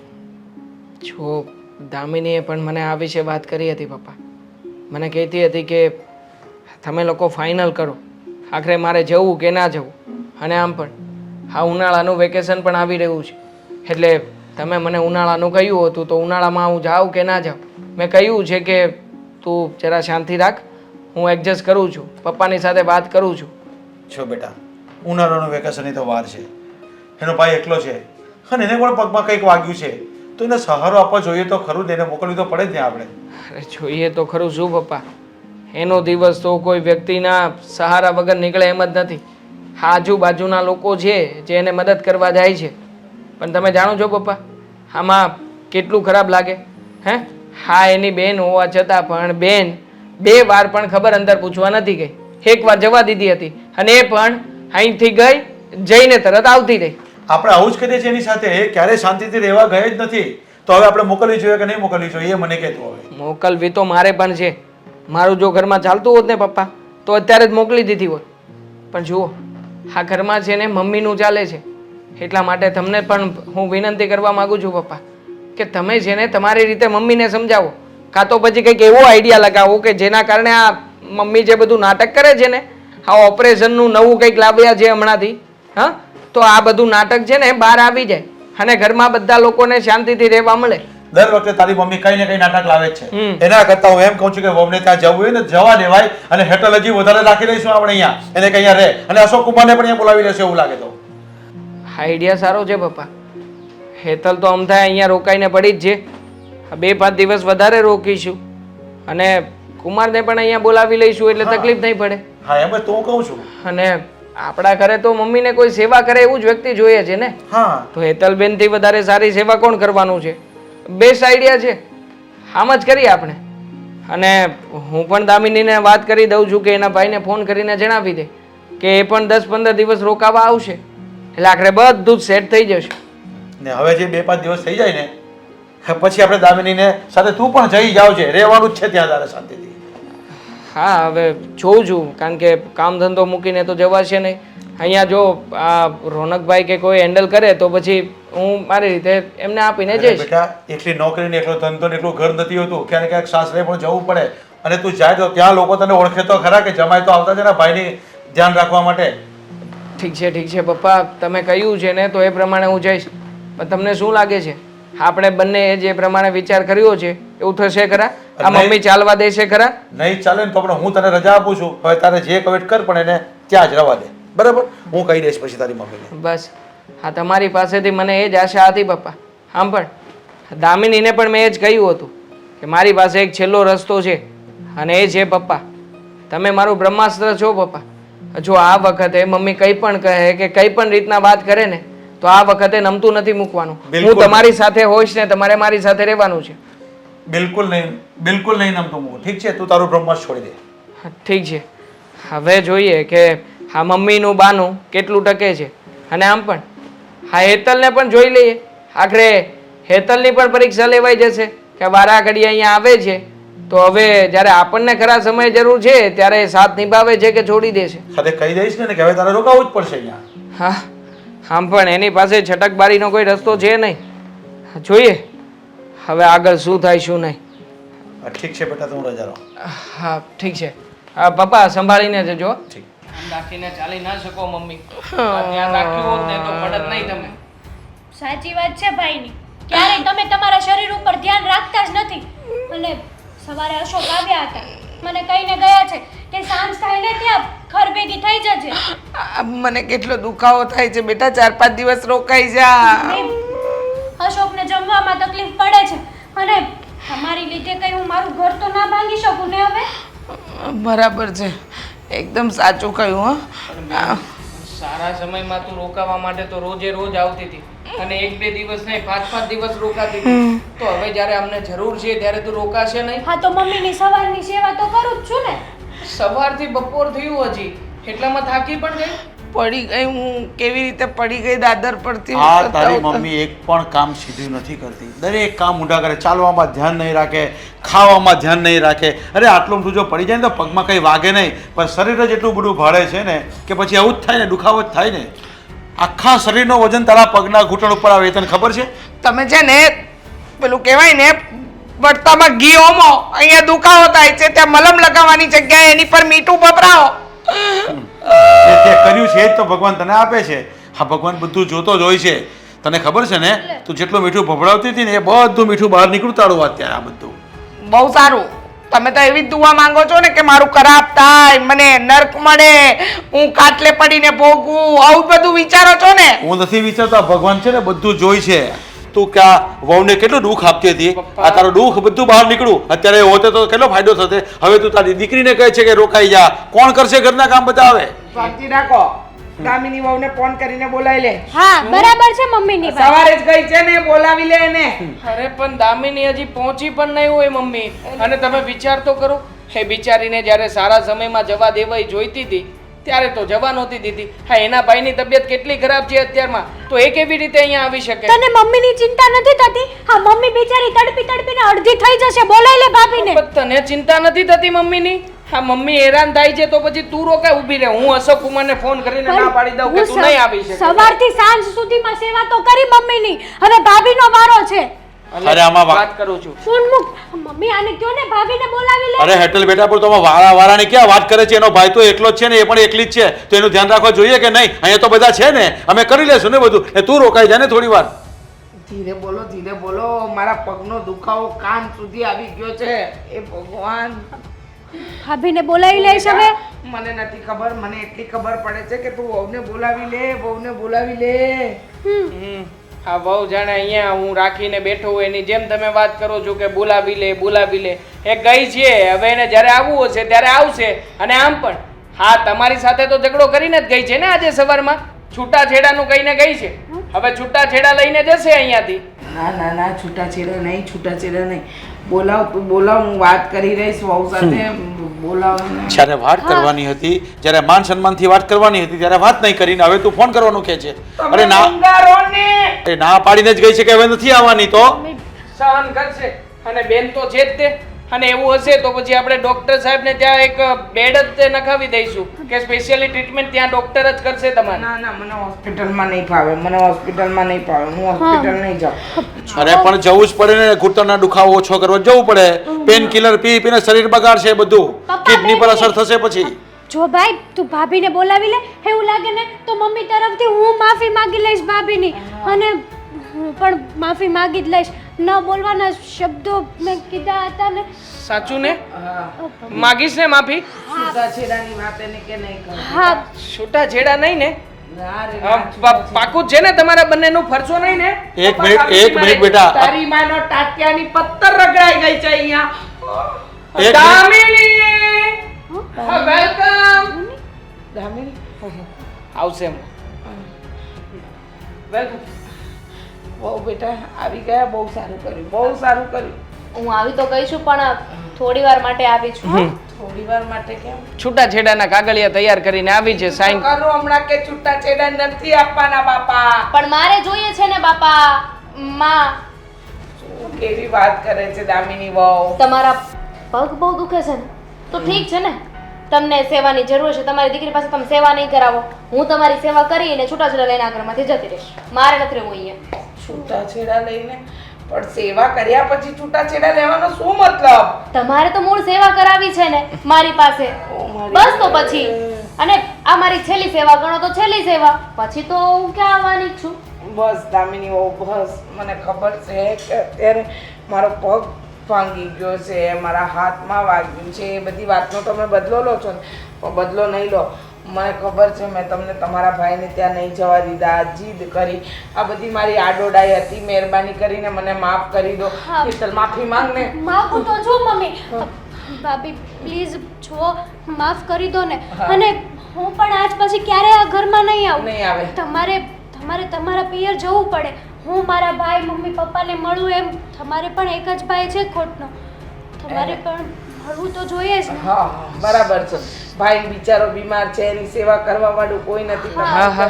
જો દામિનીએ પણ મને આ વિશે વાત કરી હતી પપ્પા. મને કહેતી હતી કે તમે લોકો ફાઇનલ કરો, આખરે મારે જવું કે ના જવું. અને આમ પણ આ ઉનાળાનું વેકેશન પણ આવી રહ્યું છે, એટલે તમે મને ઉનાળાનું કહ્યું હતું તો ઉનાળામાં હું જાઉં કે ના જાઉં. મેં કહ્યું છે કે તું જરા શાંતિ રાખ, હું એડજસ્ટ કરું છું, પપ્પાની સાથે વાત કરું છું. છો બેટા, ઉનાળાનું વેકેશનની તો વાર છે, એનો ભાઈ એકલો છે અને એને પણ પગમાં કંઈક વાગ્યું છે તો એને સહારો આપવો જોઈએ તો ખરું જ, એને મોકલવી તો પડે જ ને આપણે. અરે જોઈએ તો ખરું શું પપ્પા, એનો દિવસ તો કોઈ વ્યક્તિના સહારા વગર નીકળે એમ જ નથી. આજુબાજુના લોકો છે જે એને મદદ કરવા જાય છે, પણ તમે જાણો છો પપ્પા આમાં કેટલું ખરાબ લાગે? હા, એની બેન હોવા છતાં પણ બેન 2 વાર પણ ખબર અંતર પૂછવા નથી ગઈ. 1 વાર જવા દીધી હતી અને એ પણ અહીંથી ગઈ, જઈને તરત આવતી રહી. આપણે આવું જ કરીએ છીએ એની સાથે, એ ક્યારેય શાંતિથી રહેવા ગઈ જ નથી. તો હવે આપણે મોકલવી જોઈએ કે નહીં મોકલવી જોઈએ એ મને કહેતો. હવે મોકલવી તો મારે પણ છે. મારું જો ઘરમાં ચાલતું હોત ને પપ્પા તો અત્યારે જ મોકલી દીધી હોત. પણ જુઓ, આ ઘરમાં છે ને મમ્મીનું ચાલે છે, એટલા માટે તમને પણ હું વિનંતી કરવા માંગુ છું પપ્પા કે તમે છે ને તમારી રીતે મમ્મીને સમજાવો, કાં તો પછી કંઈક એવો આઈડિયા લગાવો કે જેના કારણે આ મમ્મી જે બધું નાટક કરે છે ને આ ઓપરેશનનું નવું કંઈક લાવ્યા છે હમણાંથી, હા? તો આ બધું નાટક છે ને બહાર આવી જાય અને ઘરમાં બધા લોકોને શાંતિથી રહેવા મળે. દર વખતે તારી મમ્મી કઈ ને કઈ નાટક લાવે જ છે. હમ. એના કરતા હું એમ કહું છું કે વહુને ત્યાં જવું હોય ને જવા દેવાય અને હેઠળ હજી વધારે રાખી લઈશું આપણે અહીંયા, એને કઈ અહીંયા રહે અને અશોક કુમારને પણ અહીંયા બોલાવી લેશે એવું લાગે તો. આઈડિયા સારો છે પપ્પા. હેતલ તો અમથાય અહીંયા રોકાઈને પડી જ છે. 2-5 દિવસ વધારે રોકીશું અને કુમારને પણ અહીંયા બોલાવી લઈશું એટલે તકલીફ નહીં પડે. હા એમ જ તો હું કહું છું. અને આપણા ઘરે તો મમ્મીને કોઈ સેવા કરે એવું જ વ્યક્તિ જોઈએ છે ને. હા તો હેતલબેનથી વધારે સારી સેવા કોણ કરવાનું છે? બેસ્ટ આઈડિયા છે, આમ જ કરીએ આપણે. અને હું પણ દામિનીને વાત કરી દઉં છું કે એના ભાઈને ફોન કરીને જણાવી દે કે એ પણ 10-15 દિવસ રોકાવા આવશે એટલે આખરે બધું જ સેટ થઈ જશે. ને હવે જે 2-5 દિવસ થઈ જાય ને પછી આપણે દામિનીને સાથે તું પણ જઈ જાવ છે, રહેવાનું જ છે ત્યાં તારે શાંતિથી. હા હવે જોઉં છું, કારણ કે કામ ધંધો મૂકીને તો જવાશે નહીં. અહીંયા જો આ રોનકભાઈ કે કોઈ હેન્ડલ કરે તો પછી હું મારી રીતે એમને આપીને અરે જઈશ. બેટા એકલી નોકરી ને એકલો ધંધો ને એકલું ઘર નથી હોતું, ક્યારેક ક્યાંક સાસરે પણ જવું પડે અને તું જાય તો ત્યાં લોકો તને ઓળખે તો ખરા કે જમાઈ તો આવતા છે ને ભાઈની ધ્યાન રાખવા માટે. ઠીક છે પપ્પા, તમે કહ્યું છે ને તો એ પ્રમાણે હું જઈશ. પણ તમને શું લાગે છે આપણે બંને જે પ્રમાણે વિચાર કર્યો છે એવું થશે ખરા? આ મમ્મી ચાલવા દેશે ખરા? નહીં ચાલે ને તો પણ હું તને રજા આપું છું, હવે તારે જે કવેટ કર પણ એને ત્યાં જ રવા દે, બરાબર? હું કહી દઈશ પછી તારી મમ્મીને. બસ હા, તમારી પાસેથી મને એ જ આશા હતી પપ્પા. આમ પણ દામિનીને પણ મેં એ જ કહ્યું હતું કે મારી પાસે એક છેલ્લો રસ્તો છે અને એ છે પપ્પા, તમે મારું બ્રહ્માસ્ત્ર છો પપ્પા. જો આ વખતે મમ્મી કંઈ પણ કહે કે કંઈ પણ રીતના વાત કરે ને તો આ વખતે નમતું નથી મૂકવાનું. હું તમારી સાથે હોઈશ ને તમારે મારી સાથે રહેવાનું છે. બિલકુલ નહીં નમતું મૂકું. ઠીક છે, તું તારું બ્રહ્માસ્ત્ર છોડી દે. ઠીક છે, હવે જોઈએ કે આ મમ્મીનું બાનું કેટલું ટકે છે. અને આમ પણ હા હેતલને પણ જોઈ લઈએ, આખરે હેતલની પણ પરીક્ષા લેવાઈ જશે કે વારા ઘડી અહીંયા આવે છે તો હવે જ્યારે આપણને ખરા સમય જરૂર છે ત્યારે સાથ નિભાવે છે કે છોડી દેશે. સાથે કહી દઈશ ને કે હવે તારે રોકાવું જ પડશે અહીંયા. હા આમ પણ એની પાસે છટકબારીનો કોઈ રસ્તો છે નહીં. જોઈએ હવે આગળ શું થાય શું નહીં. ઠીક છે બેટા, તું રજા રહો. હા ઠીક છે. હા પપ્પા સંભાળીને જજો. ઠીક. રાખીને ચાલી ના શકો મમ્મી, ધ્યાન રાખ્યું હોત ને તો પડત નહીં તમે. સાચી વાત છે ભાઈની, ક્યારેય તમે તમારા શરીર ઉપર ધ્યાન રાખતા જ નથી. અને સવારે અશોક આવ્યા હતા, મને કહીને ગયા છે કે સાંજ થાય ને ત્યાં ઘર ભેગી થઈ જજે. મને કેટલો દુખાવો થાય છે બેટા, 4-5 દિવસ રોકાઈ જા. અશોકને જમવામાં તકલીફ પડે છે અને તમારી લીધે કઈ હું મારું ઘર તો ના ભાંગી શકું ને હવે. બરાબર છે, એકદમ સાચું કહ્યું. હા સારા સમયમાં તું રોકાવા માટે તો રોજે રોજ આવતી હતી અને 1-2 દિવસ નહીં 5-5 દિવસ રોકાતી હતી. તો હવે જ્યારે અમને જરૂર છે ત્યારે તું રોકાશે નહીં? હા તો મમ્મીની સવારની સેવા તો કરું જ છું ને. સવારથી બપોર થયું હજી એટલામાં થાકી પણ ગઈ. પડી ગઈ હું, કેવી રીતે પડી ગઈ દાદર પરથી. આ તારી મમ્મી એક પણ કામ સીધું નથી કરતી, દરેક કામ ઊંડા કરે, ચાલવામાં ધ્યાન નહીં રાખે, ખાવામાં ધ્યાન નહીં રાખે. અરે આટલું તું જો પડી જાય ને તો પગમાં કંઈ વાગે નહીં, પણ શરીર જ એટલું બધું ભાડે છે ને કે પછી આવું જ થાય ને, દુખાવો જ થાય ને. આખા શરીરનો વજન તારા પગના ઘૂંટણ ઉપર આવે, તને ખબર છે? તમે છે ને પેલું કહેવાય ને બળતામાં ઘી હોમો, અહીંયા દુખાવો થાય છે ત્યાં મલમ લગાવવાની જગ્યાએ એની પર મીઠું ભભરાવો. જે તે કર્યું છે એ જ તો ભગવાન તને આપે છે. હા ભગવાન બધું જોતો જ હોય છે, તને ખબર છે ને? તું જેટલું મીઠું ભભરાવતી હતી ને એ બધું મીઠું બહાર નીકળતાડું અત્યારે આ બધું. બહુ સારું, તમે તો એવી જ દુઆ માંગો છો ને કે મારું ખરાબ થાય, મને નર્ક મળે, હું કાટલે પડીને ભોગવું, આવું બધું વિચારો છો ને? હું નથી વિચારતો, ભગવાન છે ને બધું જોઈ છે. તું ક્યાં વહુને કેટલું દુઃખ આપતી હતી, આ તારું દુઃખ બધું બહાર નીકળ્યું. અત્યારે હોતે તો કેટલો ફાયદો થશે. હવે તું તારી દીકરીને કહે છે કે રોકાઈ જા, કોણ કરશે ઘરના કામ બતાવે? શાંતિ રાખો, દામિની વહુને ફોન કરીને બોલાવી લે. હા બરાબર છે મમ્મીની વાત. સવારે જ ગઈ છે ને, બોલાવી લે એને. અરે પણ દામિની હજી પહોંચી પણ નહીં હોય મમ્મી. અને તમે વિચાર તો કરો, એ બિચારીને જ્યારે સારા સમયમાં જવા દેવાય જોઈતી હતી ત્યારે તો જવા નહોતી દીધી. હા એના ભાઈની તબિયત કેટલી ખરાબ છે અત્યારમાં, તો એ કેવી રીતે અહીંયા આવી શકે? તને મમ્મીની ચિંતા નથી થતી? હા મમ્મી બિચારી તડપીને અડધી થઈ જશે, બોલાઈ લે ભાભીને. પણ તને ચિંતા નથી થતી મમ્મીની? હા મમ્મી હેરાન થાય છે તો પછી તું રોકાય ઊભી રહે. હું અશોક કુમારને ફોન કરીને ના પાડી દઉં કે તું નહીં આવી શકે. સવારથી સાંજ સુધીમાં સેવા તો કરી મમ્મીની, હવે ભાભીનો વારો છે. એટલે અરે આમાં વાત કરું છું. ફોન મૂક. મમ્મી આને કયો ને ભાભીને બોલાવી લે. અરે હેટલ બેટા પણ તો વારાની ક્યાં વાત કરે છે? એનો ભાઈ તો એકલો જ છે ને, એ પણ એકલી જ છે, તો એનું ધ્યાન રાખવા જોઈએ કે નહીં? અહીંયા તો બધા છે ને, અમે કરી લેશું ને બધું. એ તું રોકાઈ જા ને થોડી વાર. ધીરે બોલો, મારા પગનો દુખાવો કાન સુધી આવી ગયો છે. એ ભગવાન, ભાભીને બોલાવી લઈશ હવે. મને નથી ખબર, મને એટલી ખબર પડે છે કે તું વહુને બોલાવી લે. આ વહુ જાણે અહીંયા હું રાખીને બેઠો હોય એની જેમ તમે વાત કરો છો કે બોલાવી લે. એ ગઈ છે, હવે એને જ્યારે આવવું હશે ત્યારે આવશે. અને આમ પણ હા, તમારી સાથે તો ઝઘડો કરીને જ ગઈ છે ને આજે સવારમાં. છૂટાછેડાનું કહીને ગઈ છે, હવે છૂટાછેડા લઈને જશે અહીંયાથી. ના, છૂટાછેડા નહીં. બોલાવ, હું વાત કરી રહીશ વહુ સાથે. બોલાવ. જ્યારે વાત કરવાની હતી, જ્યારે માન સન્માનથી વાત કરવાની હતી, ત્યારે વાત નહીં કરીને હવે તું ફોન કરવાનું કહે છે. અરે ના, એ ના પાડીને જ ગઈ છે કે હવે નથી આવવાની. તો સહન કરશે. અને બેન તો છે જ તે. અને એવું હશે તો પછી આપણે ડોક્ટર સાહેબને ત્યાં એક બેડ જ તે નખાવી દઈશું કે સ્પેશિયલી ટ્રીટમેન્ટ ત્યાં ડોક્ટર જ કરશે તમારે. ના, મને હોસ્પિટલમાં નહીં ફાવે. હું હોસ્પિટલ નહીં જાઉં. અરે પણ જવું જ પડે ને, ઘૂંટણનો દુખાવો ઓછો કરવા જવું પડે. પેન કિલર પીને શરીર બગાડશે બધું, કિડની પર અસર થશે પછી. જો ભાઈ તું ભાભીને બોલાવી લે. એવું લાગે ને તો મમ્મી તરફથી હું માફી માંગી લઈશ ભાભીની. અને હું પણ માફી માંગી જ લઈશ. ન બોલવાના શબ્દો મેં કીધા હતા ને. સાચું ને? માગીશ ને માફી? છૂટાછેડાની વાત એને કે નહીં કરું. હા છૂટાછેડા નહીં ને? ના રે, પાકું છે ને તમારા બંનેનું? ફરશો નહીં ને? એક મિનિટ બેટા. તારી માનો ટાટિયાની પત્તર રગડાઈ ગઈ છે અહીંયા. દામિની, વેલકમ. દામિની, આવશે એમ. વેલકમ. બહુ બેટા આવી ગયા. બહુ સારું કર્યું. હું આવી તો ગઈ છું પણ થોડી વાર માટે આવી છું. થોડી વાર માટે કેમ? છૂટાછેડાના કાગળિયા તૈયાર કરીને આવી છે. સાઈન કરું હમણાં કે છૂટાછેડા નથી આપવાના બાપા. પણ મારે જોઈએ છે ને બાપા. માં, શું કેવી વાત કરે છે દામિની વહુ. તમારા પગ બહુ દુખે છે ને તો ઠીક છે ને, તમને સેવાની જરૂર છે. તમારી દીકરી પાસે તમે સેવા નહીં કરાવો, હું તમારી સેવા કરીને છૂટાછેડા લઈને આ ઘરમાંથી જતી રહીશ. મારે નથી રહેવું અહીંયા. છૂટાછેડા લઈને પણ સેવા કર્યા પછી છૂટાછેડા લેવાનો શું મતલબ? તમારે તો મૂળ સેવા કરાવી છે ને મારી પાસે. બસ તો પછી. અને આ મારી છેલ્લી સેવા ગણો તો છેલ્લી સેવા. પછી તો હું ક્યાં આવવાની જ છું. બસ દામિની વહુ, બસ. મને ખબર છે કે અત્યારે મારો પગ ભાંગી ગયો છે, મારા હાથમાં વાગ્યું છે. એ બધી વાતનો તમે બદલો લો છો ને, પણ બદલો નહીં લો. મને ખબર છે મેં તમને તમારા ભાઈને ત્યાં નહીં જવા દીધા, જીદ કરી. આ બધી મારી આડોડાઈ હતી. મહેરબાની કરીને મને માફ કરી દો. હેતલ, માફી માંગ ને. માફું તો છું મમ્મી. ભાભી પ્લીઝ છો, માફ કરી દો ને. અને હું પણ આજ પછી ક્યારે આ ઘરમાં નહીં આવું. નહીં આવે. તમારે તમારા પિયર જવું પડે. હું મારા ભાઈ મમ્મી પપ્પાને મળું એમ. તમારે પણ એક જ ભાઈ છે ખોટનો. તમારે પણ મળવું તો જોઈએ જ ને. હા, બરાબર છે. ભાઈ બિચારો બીમાર છે, એની સેવા કરવા વાળું કોઈ નથી.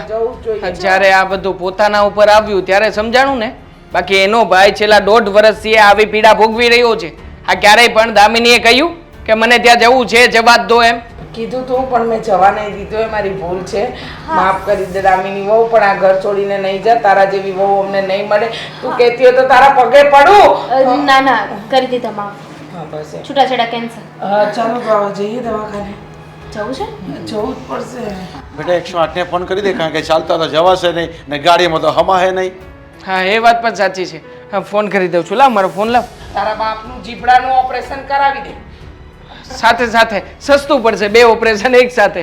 જવું જ જોઈએ. જ્યારે આ બધું પોતાના ઉપર આવ્યું ત્યારે સમજાણું ને. બાકી એનો ભાઈ છેલ્લા 1.5 વર્ષથી આવી પીડા ભોગવી રહ્યો છે. આ ક્યારેય પણ દામિનીએ કહ્યું કે મને ત્યાં જવું છે, જવા જ દો એમ? કીધું તું પણ મેં જવા નહીં દીધું. એ મારી ભૂલ છે. માફ કરી દે દામિની વહુ. પણ આ ઘર છોડીને નહીં જા. તારા જેવી વહુ અમને નહીં મળે. તું કહેતી હોય તો તારા પગે પડું. ના, કરી દીધા માફ. હા, બસ. છૂટાછેડા કેન્સલ. ચાલો તો હવે જઈએ દવાખાને. જવું છે? જવું જ પડશે. બેટા 108 ને ફોન કરી દે, કારણ કે ચાલતા તો જવાશે નહીં ને ગાડીમાં તો હમાહે નહીં. હા, એ વાત પણ સાચી છે. હા, ફોન કરી દઉં છું. લાવ મારો ફોન લાવ. તારા બાપનું જીભડાનું ઓપરેશન કરાવી દે. સાથે સસ્તું પડશે, 2 ઓપરેશન એક સાથે.